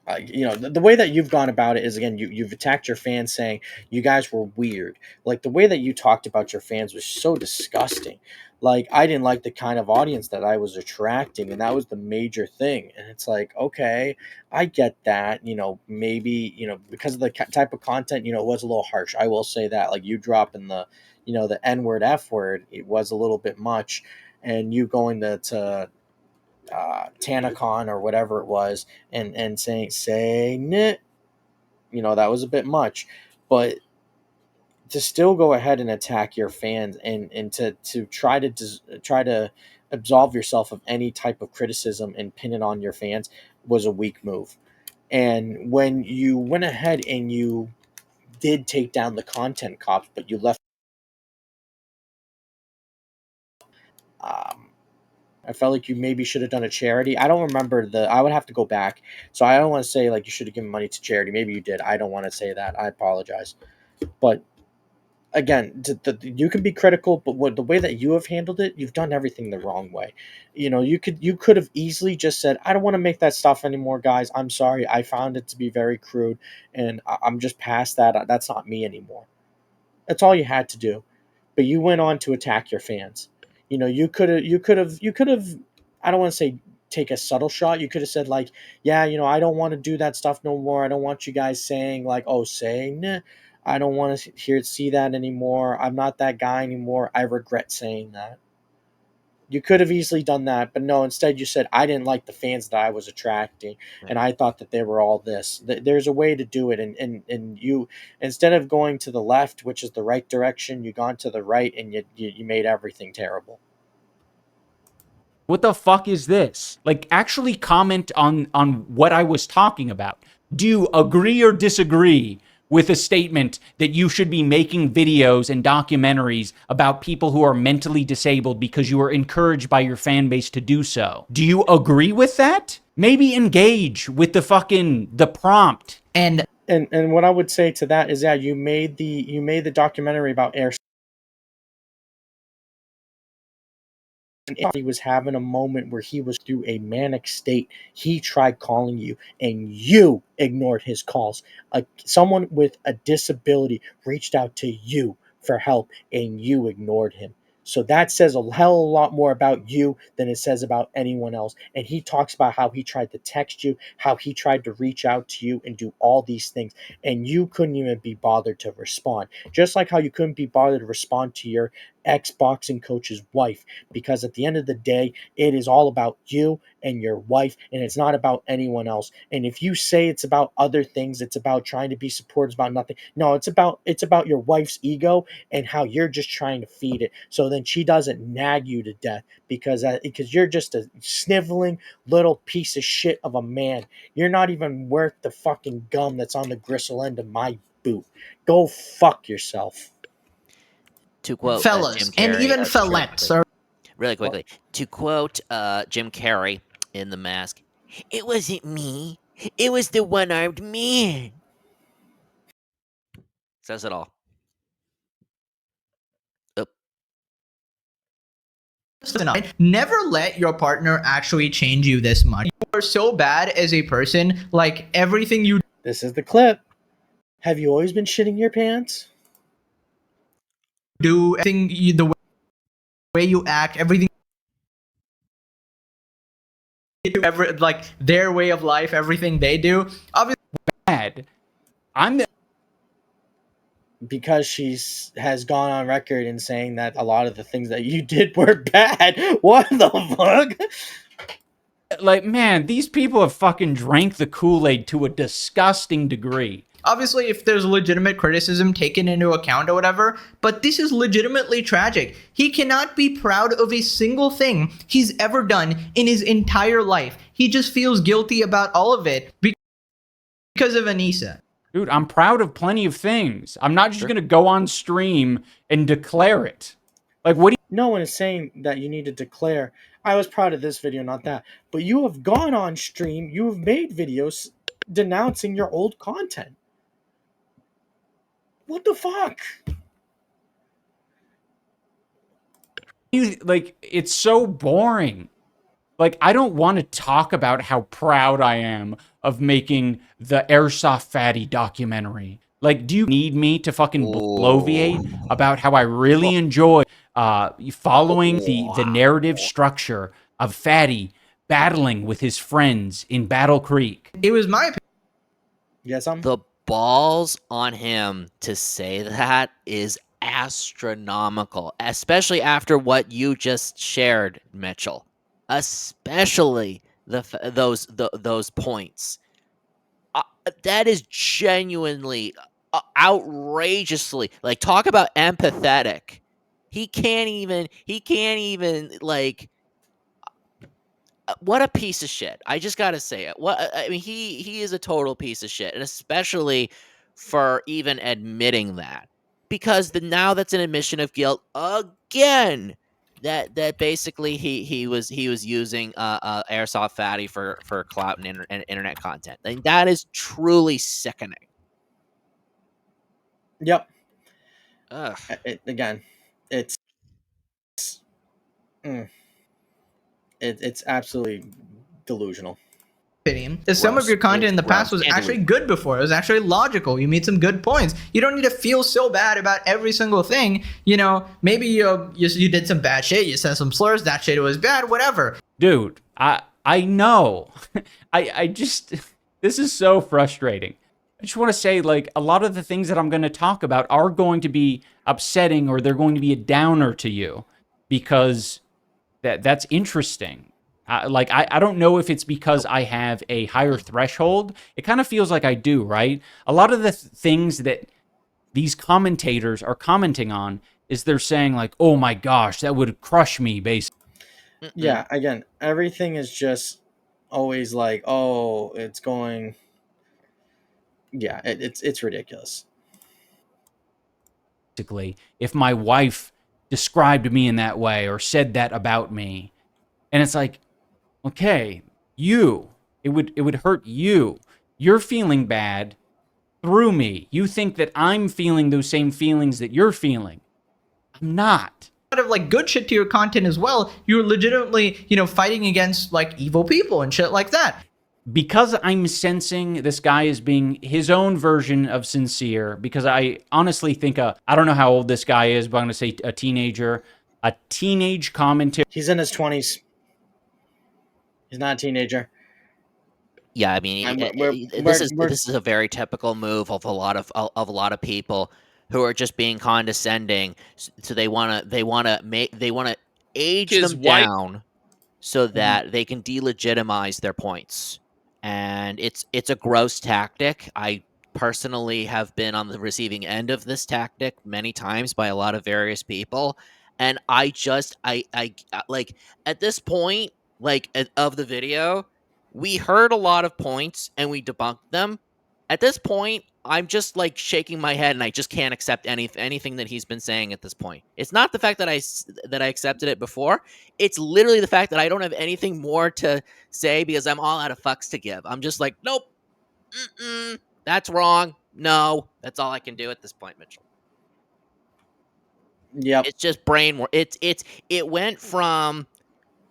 the way that you've gone about it is, again, you've attacked your fans, saying you guys were weird. Like, the way that you talked about your fans was so disgusting. Like, I didn't like the kind of audience that I was attracting, and that was the major thing. And it's like, okay, I get that. Maybe because of the type of content, it was a little harsh. I will say that. Like, you dropping the N-word, F-word, it was a little bit much, and you going to Tanacon or whatever it was, and saying nit, that was a bit much. But to still go ahead and attack your fans, and to try to absolve yourself of any type of criticism and pin it on your fans was a weak move. And when you went ahead and you did take down the content cops, but you left, I felt like you maybe should have done a charity. I don't remember I would have to go back. So I don't want to say like you should have given money to charity. Maybe you did. I don't want to say that. I apologize. But again, you can be critical, but the way that you have handled it, you've done everything the wrong way. You could have easily just said, I don't want to make that stuff anymore, guys. I'm sorry. I found it to be very crude, and I'm just past that. That's not me anymore. That's all you had to do. But you went on to attack your fans. You could have, I don't want to say take a subtle shot. You could have said like, yeah, I don't want to do that stuff no more. I don't want you guys saying like, oh, nah, I don't want to see that anymore. I'm not that guy anymore. I regret saying that. You could have easily done that, but no, instead you said, I didn't like the fans that I was attracting, and I thought that they were all this. There's a way to do it, and you, instead of going to the left, which is the right direction, you gone to the right, and you made everything terrible. what the fuck is this? Like, actually comment on what I was talking about. Do you agree or disagree with a statement that you should be making videos and documentaries about people who are mentally disabled because you are encouraged by your fan base to do so? Do you agree with that? Maybe engage with the prompt. And what I would say to that is, yeah, you made the documentary about air. And if he was having a moment where he was through a manic state, he tried calling you, and you ignored his calls. Someone with a disability reached out to you for help, and you ignored him. So that says a hell of a lot more about you than it says about anyone else. And he talks about how he tried to text you, how he tried to reach out to you and do all these things, and you couldn't even be bothered to respond. Just like how you couldn't be bothered to respond to your ex-boxing coach's wife, because at the end of the day, it is all about you and your wife, and it's not about anyone else. And if you say it's about other things, it's about trying to be supportive, about nothing. No, it's about your wife's ego and how you're just trying to feed it, so then she doesn't nag you to death, because you're just a sniveling little piece of shit of a man. You're not even worth the fucking gum that's on the gristle end of my boot. Go fuck yourself. To quote Fellas, Jim Carrey, and even fellettes. Really quickly, to quote Jim Carrey in The Mask, it wasn't me. It was the one-armed man. Says it all. Never let your partner actually change you this much. You are so bad as a person, like everything you... This is the clip. Have you always been shitting your pants? Do everything, the way you act, everything, like their way of life, everything they do, obviously bad. Because has gone on record in saying that a lot of the things that you did were bad. What the fuck? Like, man, these people have fucking drank the Kool-Aid to a disgusting degree. Obviously, if there's legitimate criticism taken into account or whatever, but this is legitimately tragic. He cannot be proud of a single thing he's ever done in his entire life. He just feels guilty about all of it because of Anisa. Dude, I'm proud of plenty of things. I'm not just going to go on stream and declare it. Like, what do No one is saying that you need to declare, I was proud of this video, not that. But you have gone on stream, you have made videos denouncing your old content. What the fuck? you, like, it's so boring. Like, I don't want to talk about how proud I am of making the Airsoft Fatty documentary. Like, do you need me to fucking bloviate about how I really enjoy following the narrative structure of Fatty battling with his friends in Battle Creek? It was my opinion. Yes, The balls on him to say that is astronomical, especially after what you just shared, Mitchell. Especially those points. That is genuinely, outrageously, like, talk about empathetic. He can't even like. What a piece of shit. I just gotta say it. I mean, he is a total piece of shit, and especially for even admitting that, because now that's an admission of guilt again. That basically he was using Airsoft Fatty for clout and internet content. And that is truly sickening. Yep. Ugh. It's it's absolutely delusional. Some of your content in the past was actually good before. It was actually logical. You made some good points. You don't need to feel so bad about every single thing. You know, maybe you did some bad shit. You said some slurs. That shit was bad. Whatever. Dude, I know. I just, this is so frustrating. I just want to say, like, a lot of the things that I'm going to talk about are going to be upsetting, or they're going to be a downer to you, because that's interesting. Like, I don't know if it's because I have a higher threshold. It kind of feels like I do, right? A lot of the things that these commentators are commenting on is they're saying, like, oh my gosh, that would crush me, basically. Yeah, again, everything is just always like, oh, it's going. Yeah, it's ridiculous. Basically, if my wife described me in that way or said that about me, and it's like, okay, it would hurt you. You're feeling bad through me. You think that I'm feeling those same feelings that you're feeling. I'm not. A lot of like good shit to your content as well. You're legitimately, you know, fighting against like evil people and shit like that. Because I'm sensing this guy as being his own version of sincere, because I honestly think I don't know how old this guy is, but I'm going to say a teenage commentary. He's in his 20s. He's not a teenager. Yeah, I mean, this is a very typical move of a lot of people who are just being condescending. So they want to age them down so that they can delegitimize their points. And it's a gross tactic. I personally have been on the receiving end of this tactic many times by a lot of various people, and I like, at this point, like, of the video, we heard a lot of points and we debunked them. At this point, I'm just like shaking my head, and I just can't accept anything that he's been saying at this point. It's not the fact that I accepted it before. It's literally the fact that I don't have anything more to say because I'm all out of fucks to give. I'm just like, nope, that's wrong. No, that's all I can do at this point, Mitchell. Yep. It's just brain work. It went from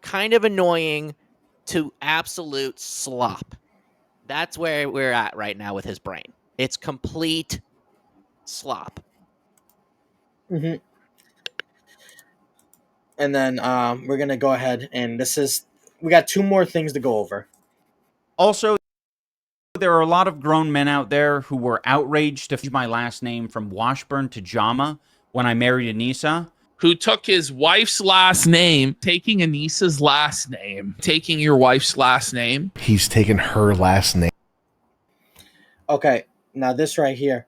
kind of annoying to absolute slop. That's where we're at right now with his brain. It's complete slop. Mm-hmm. And then we're going to go ahead, and we got two more things to go over. Also, there are a lot of grown men out there who were outraged to change my last name from Washburn to Jama when I married Anisa. Who took his wife's last name, taking Anisa's last name, taking your wife's last name. He's taken her last name. Okay, now this right here.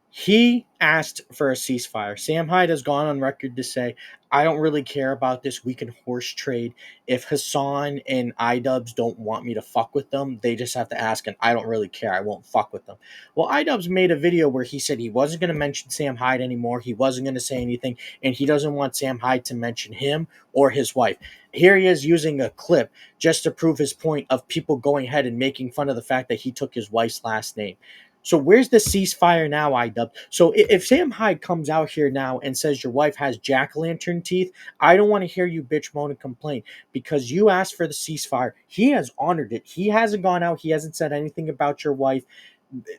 He asked for a ceasefire. Sam Hyde has gone on record to say, I don't really care about this. We can horse trade. If Hassan and iDubbbz don't want me to fuck with them, they just have to ask, and I don't really care. I won't fuck with them. Well, iDubbbz made a video where he said he wasn't going to mention Sam Hyde anymore. He wasn't going to say anything, and he doesn't want Sam Hyde to mention him or his wife. Here he is using a clip just to prove his point of people going ahead and making fun of the fact that he took his wife's last name. So where's the ceasefire now, iDubbbz? So if Sam Hyde comes out here now and says your wife has jack-o'-lantern teeth, I don't want to hear you bitch, moan, and complain, because you asked for the ceasefire. He has honored it. He hasn't gone out. He hasn't said anything about your wife.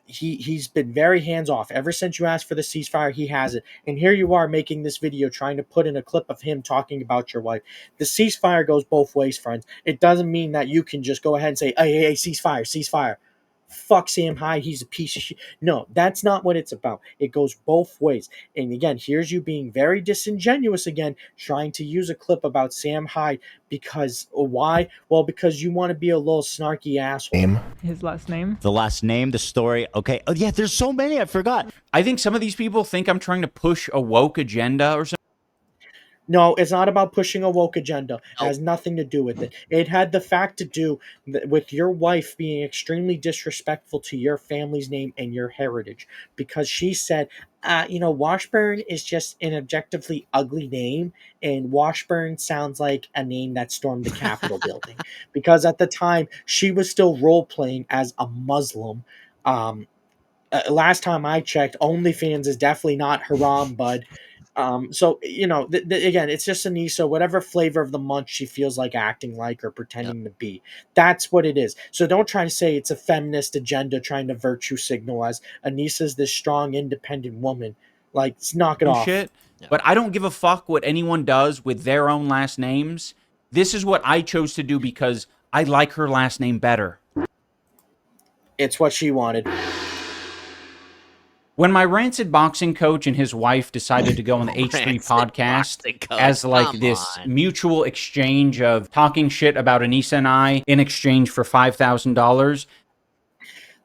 He's been very hands-off. Ever since you asked for the ceasefire, he has it. And here you are making this video trying to put in a clip of him talking about your wife. The ceasefire goes both ways, friends. It doesn't mean that you can just go ahead and say, hey, ceasefire, ceasefire. Fuck Sam Hyde, he's a piece of shit. No, that's not what it's about. It goes both ways. And again, here's you being very disingenuous again, trying to use a clip about Sam Hyde because why? Well, because you want to be a little snarky asshole. His last name? The last name, the story. Okay. Oh, yeah, there's so many. I forgot. I think some of these people think I'm trying to push a woke agenda or something. No, it's not about pushing a woke agenda. It has nothing to do with it. It had the fact to do with your wife being extremely disrespectful to your family's name and your heritage, because she said, Washburn is just an objectively ugly name, and Washburn sounds like a name that stormed the Capitol building. Because at the time, she was still role-playing as a Muslim. Last time I checked, OnlyFans is definitely not haram, bud. So, again, it's just Anisa, whatever flavor of the month she feels like acting like or pretending to be. That's what it is. So don't try to say it's a feminist agenda trying to virtue signal as Anisa's this strong, independent woman. Like, knock it off. Shit. But I don't give a fuck what anyone does with their own last names. This is what I chose to do because I like her last name better. It's what she wanted. When my rancid boxing coach and his wife decided to go on the H3 podcast as like this mutual exchange of talking shit about Anisa and I in exchange for $5,000.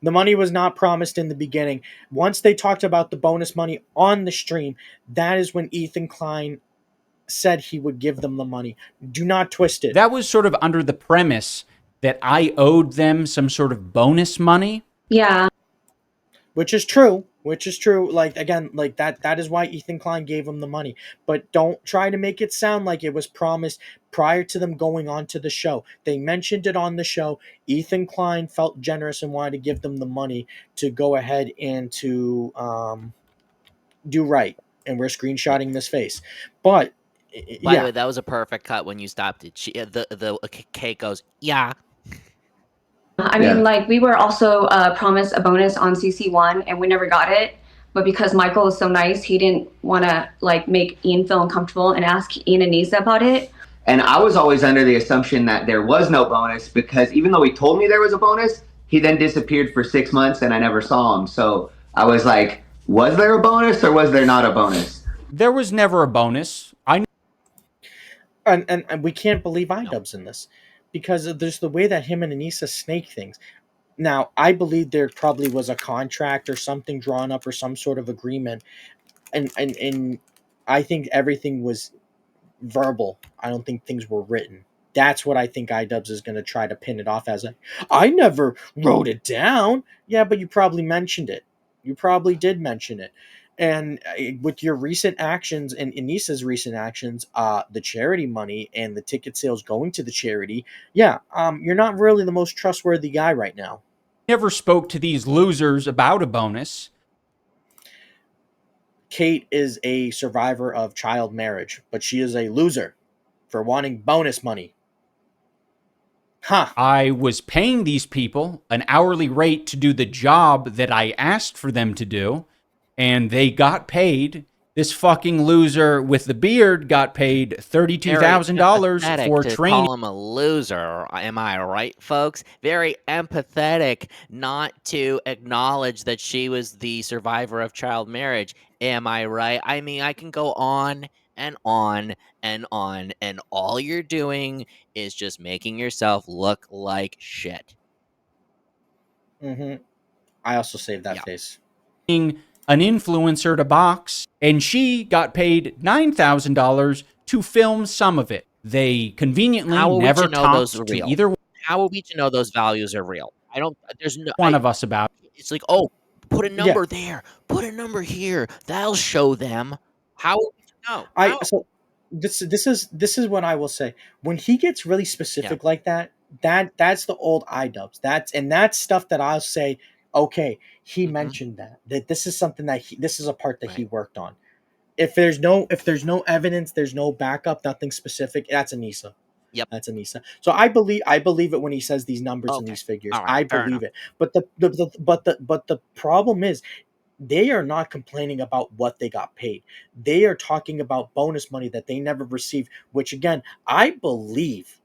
The money was not promised in the beginning. Once they talked about the bonus money on the stream, that is when Ethan Klein said he would give them the money. Do not twist it. That was sort of under the premise that I owed them some sort of bonus money. Yeah. Which is true. Like, again, like that is why Ethan Klein gave him the money. But don't try to make it sound like it was promised prior to them going on to the show. They mentioned it on the show. Ethan Klein felt generous and wanted to give them the money to go ahead and to do right. And we're screenshotting this face. But by the way, that was a perfect cut when you stopped it. The Kate goes, yeah. I mean, like, we were also promised a bonus on CC1, and we never got it. But because Michael was so nice, he didn't want to, like, make Ian feel uncomfortable and ask Ian and Anisa about it. And I was always under the assumption that there was no bonus, because even though he told me there was a bonus, he then disappeared for 6 months and I never saw him. So I was like, was there a bonus or was there not a bonus? There was never a bonus. And we can't believe iDubbbz in this, because there's the way that him and Anisa snake things. Now, I believe there probably was a contract or something drawn up or some sort of agreement. And I think everything was verbal. I don't think things were written. That's what I think iDubbbz is going to try to pin it off as. I never wrote it down. Yeah, but you probably mentioned it. You probably did mention it. And with your recent actions and Anisa's recent actions, the charity money and the ticket sales going to the charity, you're not really the most trustworthy guy right now. Never spoke to these losers about a bonus. Kate is a survivor of child marriage, but she is a loser for wanting bonus money. I was paying these people an hourly rate to do the job that I asked for them to do, and they got paid. This fucking loser with the beard got paid $32,000 for training. Call him a loser, am I right, folks? Very empathetic not to acknowledge that she was the survivor of child marriage. Am I right? I mean, I can go on and on and on, and all you're doing is just making yourself look like shit. I also saved that face. an influencer to box, and she got paid $9,000 to film some of it. They conveniently How are we never to know those talked are to real? either How are we to know those values are real? I don't. There's no. one of us about it. It's like, oh, put a Yeah. number there, put a number here. That'll show them. How are we to know? How? So this is what I will say. When he gets really specific like that, that's the old iDubbbz. That's stuff that I'll say, okay, he mentioned that this is something that this is a part that he worked on. If there's no evidence, there's no backup, nothing specific, that's Anisa. Yep. That's Anisa. So I believe it when he says these numbers and these figures. All right, I fair believe enough. it. But the problem is they are not complaining about what they got paid. They are talking about bonus money that they never received, which again, I believe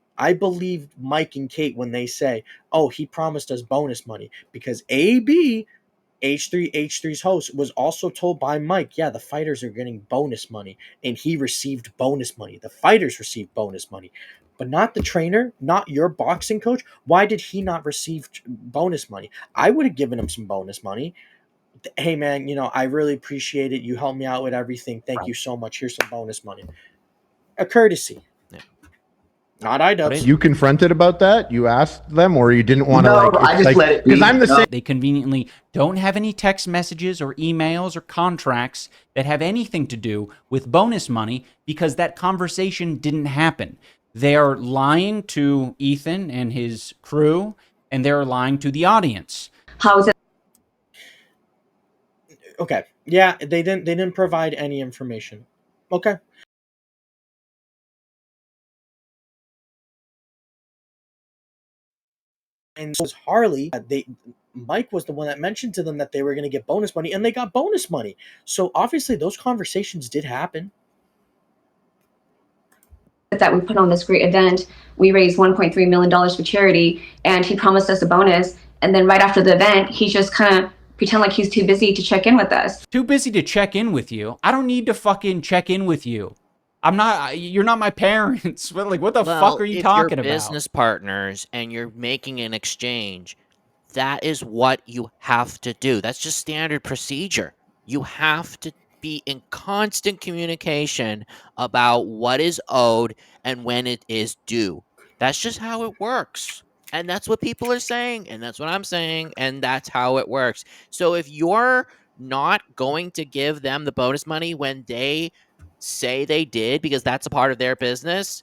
Mike and Kate when they say, "Oh, he promised us bonus money," because AB H3's host was also told by Mike, yeah, the fighters are getting bonus money, and he received bonus money. The fighters received bonus money, but not the trainer, not your boxing coach. Why did he not receive bonus money? I would have given him some bonus money. Hey man, I really appreciate it. You helped me out with everything. Thank you so much. Here's some bonus money. A courtesy. Not iDubbbz. You confronted about that? You asked them, or you didn't want to I just let it be. Because I'm the same. They conveniently don't have any text messages or emails or contracts that have anything to do with bonus money because that conversation didn't happen. They are lying to Ethan and his crew, and they're lying to the audience. How is it? Okay. Yeah, they didn't provide any information. Okay. And so was Harley. Mike was the one that mentioned to them that they were going to get bonus money, and they got bonus money. So obviously, those conversations did happen. That we put on this great event, we raised $1.3 million for charity, and he promised us a bonus. And then right after the event, he just kind of pretend like he's too busy to check in with us. Too busy to check in with you? I don't need to fucking check in with you. You're not my parents. Like, what the fuck are you talking about? If you're business partners and you're making an exchange, that is what you have to do. That's just standard procedure. You have to be in constant communication about what is owed and when it is due. That's just how it works. And that's what people are saying, and that's what I'm saying, and that's how it works. So if you're not going to give them the bonus money when they say they did because that's a part of their business,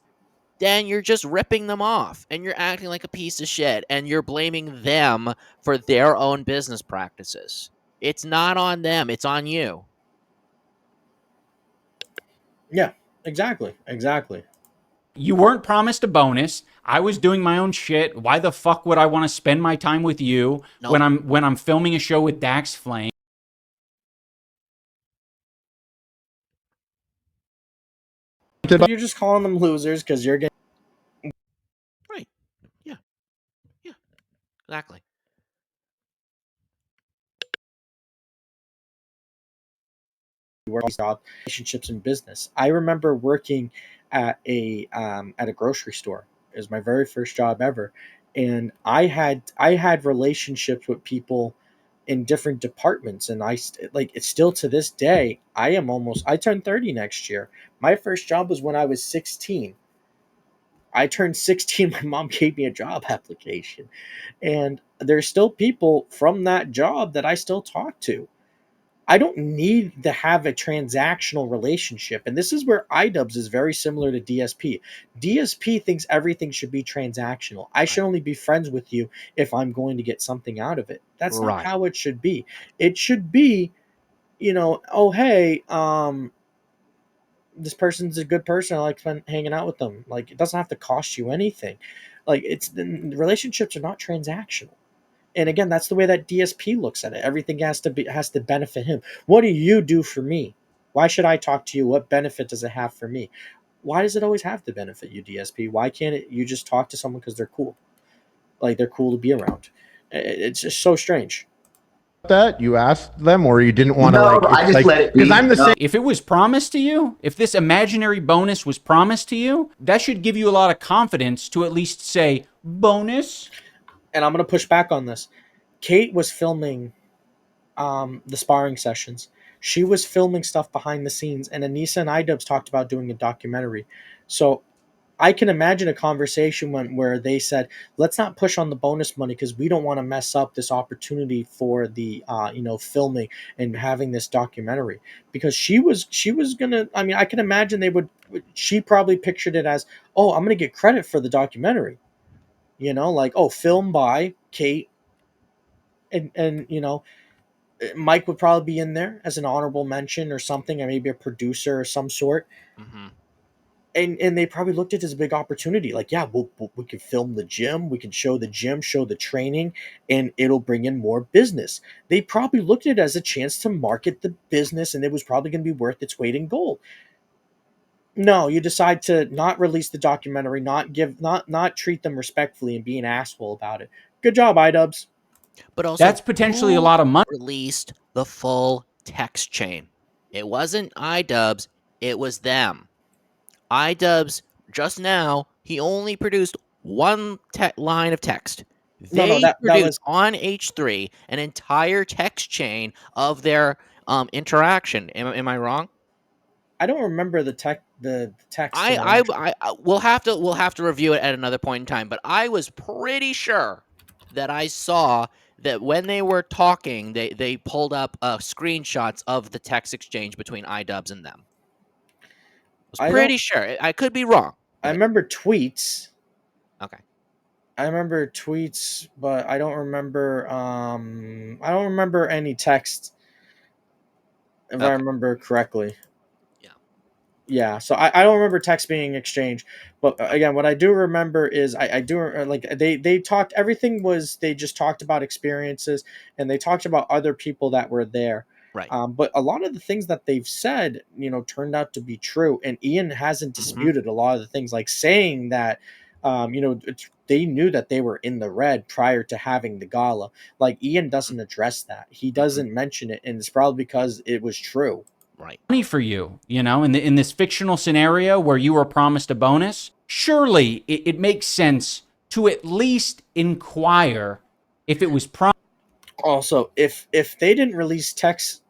then you're just ripping them off and you're acting like a piece of shit and you're blaming them for their own business practices. It's not on them, it's on you. Yeah, exactly. You weren't promised a bonus. I was doing my own shit. Why the fuck would I want to spend my time with you when I'm filming a show with Dax Flame? You're just calling them losers because you're getting right. Yeah, exactly. Relationships in business. I remember working at a grocery store. It was my very first job ever, and I had relationships with people in different departments, and it's still to this day. I turned 30 next year. My first job was when I was 16. I turned 16. My mom gave me a job application, and there's still people from that job that I still talk to. I don't need to have a transactional relationship. And this is where iDubbbz is very similar to DSP. DSP thinks everything should be transactional. I should only be friends with you if I'm going to get something out of it. That's not how it should be. It should be, oh, hey, this person's a good person. I like hanging out with them. Like, it doesn't have to cost you anything. Like, relationships are not transactional. And again, that's the way that DSP looks at it. Everything has to benefit him. What do you do for me? Why should I talk to you? What benefit does it have for me? Why does it always have to benefit you, DSP? Why can't you just talk to someone because they're cool? Like, they're cool to be around. It's just so strange. That you asked them, or you didn't want to I just let it be. Because I'm the same. If it was promised to you, if this imaginary bonus was promised to you, that should give you a lot of confidence to at least say bonus. And I'm going to push back on this. Kate was filming the sparring sessions. She was filming stuff behind the scenes, and Anisa and iDubbbz talked about doing a documentary. So I can imagine a conversation where they said, "Let's not push on the bonus money because we don't want to mess up this opportunity for the filming and having this documentary." Because she was gonna. I mean, I can imagine they would. She probably pictured it as, "Oh, I'm gonna get credit for the documentary," like, "Oh, film by Kate," and Mike would probably be in there as an honorable mention or something, or maybe a producer or some sort. Mm-hmm. And they probably looked at it as a big opportunity. Like, yeah, we can film the gym, we can show the gym, show the training, and it'll bring in more business. They probably looked at it as a chance to market the business, and it was probably going to be worth its weight in gold. No, you decide to not release the documentary, not treat them respectfully, and be an asshole about it. Good job, iDubbbz. But also, that's potentially a lot of money. Released the full text chain. It wasn't iDubbbz, it was them. iDubbbz, just now, he only produced one line of text. They that produced was on H3 an entire text chain of their interaction. Am I wrong? I don't remember the text. We'll have to review it at another point in time. But I was pretty sure that I saw that when they were talking, they pulled up screenshots of the text exchange between iDubbbz and them. I was pretty sure. I could be wrong. I remember tweets. Okay. I remember tweets, but I don't remember. I don't remember any text, if I remember correctly. Yeah. So I don't remember text being exchanged, but again, what I do remember is I do like they talked. Everything was they just talked about experiences, and they talked about other people that were there. Right. But a lot of the things that they've said, turned out to be true, and Ian hasn't disputed a lot of the things, like saying that. They knew that they were in the red prior to having the gala. Like, Ian doesn't address that. He doesn't mention it, and it's probably because it was true. Right. Money for you, in this fictional scenario where you were promised a bonus, surely it makes sense to at least inquire if it was promised. Also, if they didn't release text,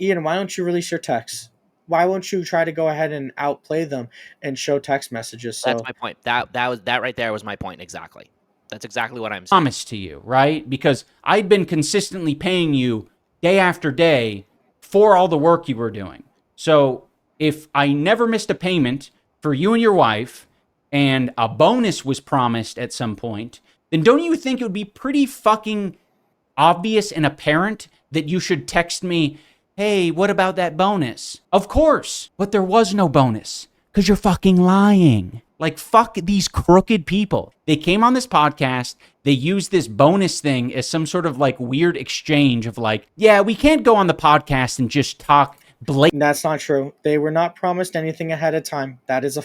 Ian, why don't you release your text? Why won't you try to go ahead and outplay them and show text messages? So that's my point. That right there was my point exactly. That's exactly what I'm saying. Promise to you, right? Because I'd been consistently paying you day after day for all the work you were doing. So if I never missed a payment for you and your wife, and a bonus was promised at some point, then don't you think it would be pretty fucking obvious and apparent that you should text me, "Hey, what about that bonus?" Of course, but there was no bonus, because you're fucking lying. Like, fuck these crooked people. They came on this podcast, they used this bonus thing as some sort of like weird exchange of like, yeah, we can't go on the podcast and just talk blatant. That's not true. They were not promised anything ahead of time. That is a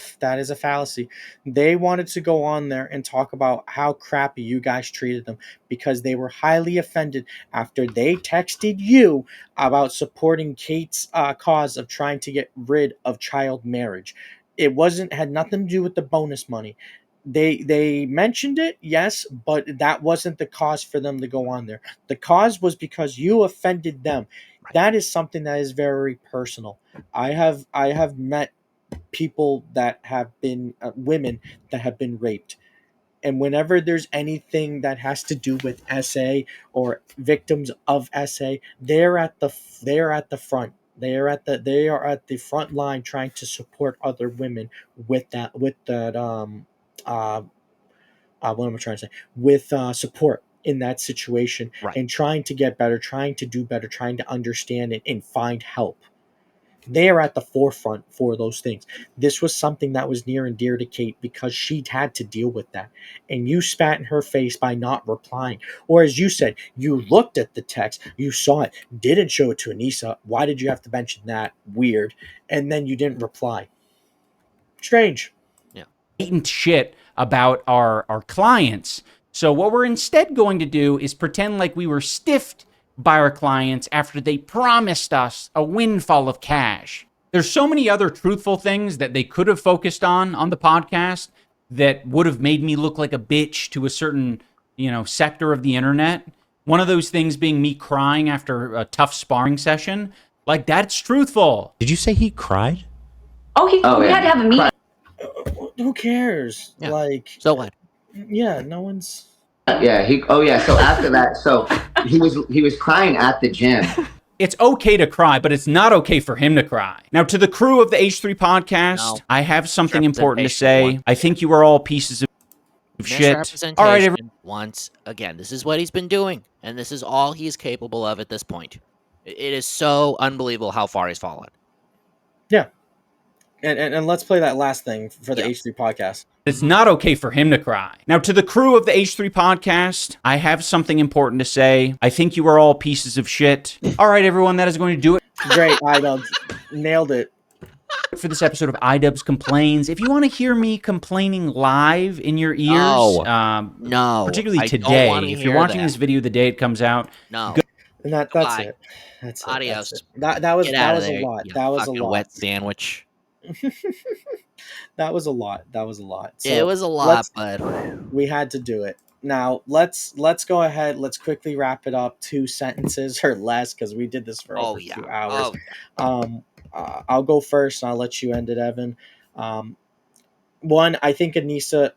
fallacy. They wanted to go on there and talk about how crappy you guys treated them, because they were highly offended after they texted you about supporting Kate's cause of trying to get rid of child marriage. It had nothing to do with the bonus money. They mentioned it, yes, but that wasn't the cause for them to go on there. The cause was because you offended them. That is something that is very personal. I have met people that have been women that have been raped, and whenever there's anything that has to do with SA or victims of SA, they're at the front. They are at the front line trying to support other women with that what am I trying to say? With support in that situation, and trying to get better, trying to do better, trying to understand it and find help. They are at the forefront for those things. This was something that was near and dear to Kate because she had to deal with that. And you spat in her face by not replying. Or as you said, you looked at the text, you saw it, didn't show it to Anisa. Why did you have to mention that? Weird. And then you didn't reply. Strange. Yeah. Blatant shit about our clients. So what we're instead going to do is pretend like we were stiffed by our clients after they promised us a windfall of cash. There's so many other truthful things that they could have focused on the podcast that would have made me look like a bitch to a certain, sector of the internet. One of those things being me crying after a tough sparring session. Like, that's truthful. Did you say he cried? Oh, we had to have a meeting. Who cares? Yeah. Like, So what? Yeah, no one's. Yeah. So after that, so he was crying at the gym. It's okay to cry, but it's not okay for him to cry. Now, to the crew of the H3 podcast, I have something important to say. I think you are all pieces of shit. All right, everyone. Once again, this is what he's been doing, and this is all he's capable of at this point. It is so unbelievable how far he's fallen. Yeah. And let's play that last thing for the H3 podcast. It's not okay for him to cry. Now, to the crew of the H3 podcast, I have something important to say. I think you are all pieces of shit. All right, everyone, that is going to do it. Great, iDubbbz. Nailed it. For this episode of iDubbbz Complains. If you want to hear me complaining live in your ears, no, particularly I don't today, wanna if you're hear watching that. this video the day it comes out, No. And that's it. That's it. Adios. That's it. That was Get out of a there, lot. you That was a fucking lot. wet sandwich. That was a lot. So it was a lot, but we had to do it. Now let's go ahead. Let's quickly wrap it up. 2 sentences or less, because we did this for over 2 hours. I'll go first, and I'll let you end it, Evan. One, I think Anisa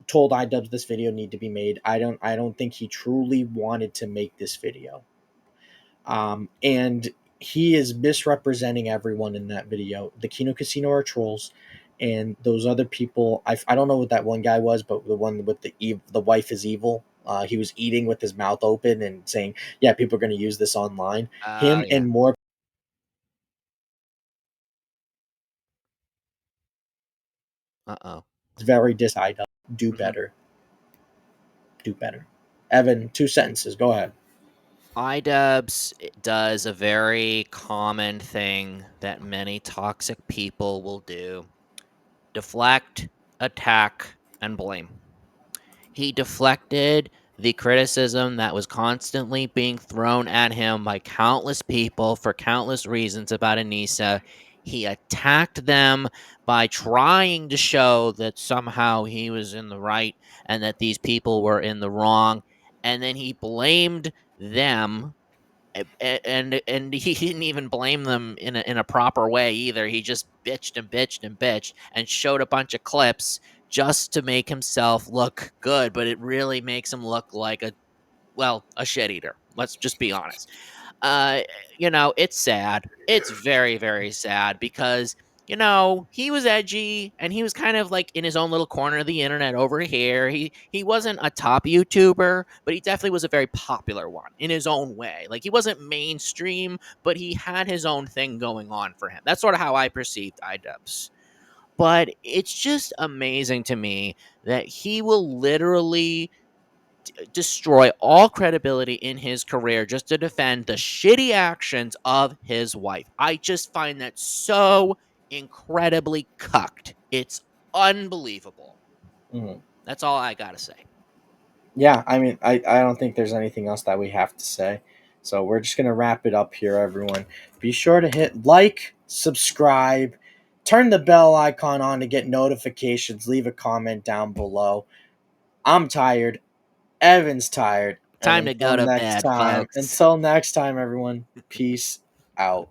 told iDubbbz this video need to be made. I don't think he truly wanted to make this video. And he is misrepresenting everyone in that video. The Kino Casino are trolls, and those other people, I don't know what that one guy was, but the one with the wife is evil. He was eating with his mouth open and saying, yeah, people are going to use this online. And more. It's very iDubbbz. Do better. Do better. Evan, 2 sentences. Go ahead. iDubbbz does a very common thing that many toxic people will do. Deflect, attack, and blame. He deflected the criticism that was constantly being thrown at him by countless people for countless reasons about Anisa. He attacked them by trying to show that somehow he was in the right and that these people were in the wrong. And then he blamed them, and he didn't even blame them in a proper way either. He just bitched and bitched and bitched and showed a bunch of clips just to make himself look good, but it really makes him look like a shit eater. Let's just be honest. It's sad. It's very, very sad because, he was edgy and he was kind of like in his own little corner of the internet over here. He wasn't a top YouTuber, but he definitely was a very popular one in his own way. Like, he wasn't mainstream, but he had his own thing going on for him. That's sort of how I perceived iDubbbz. But it's just amazing to me that he will literally destroy all credibility in his career just to defend the shitty actions of his wife. I just find that so incredibly cucked. It's unbelievable. Mm-hmm. That's all I gotta say. Yeah, I mean, I don't think there's anything else that we have to say. So we're just going to wrap it up here, everyone. Be sure to hit like, subscribe, turn the bell icon on to get notifications, leave a comment down below. I'm tired. Evan's tired. Time to go to bed, folks. Until next time, everyone. Peace out.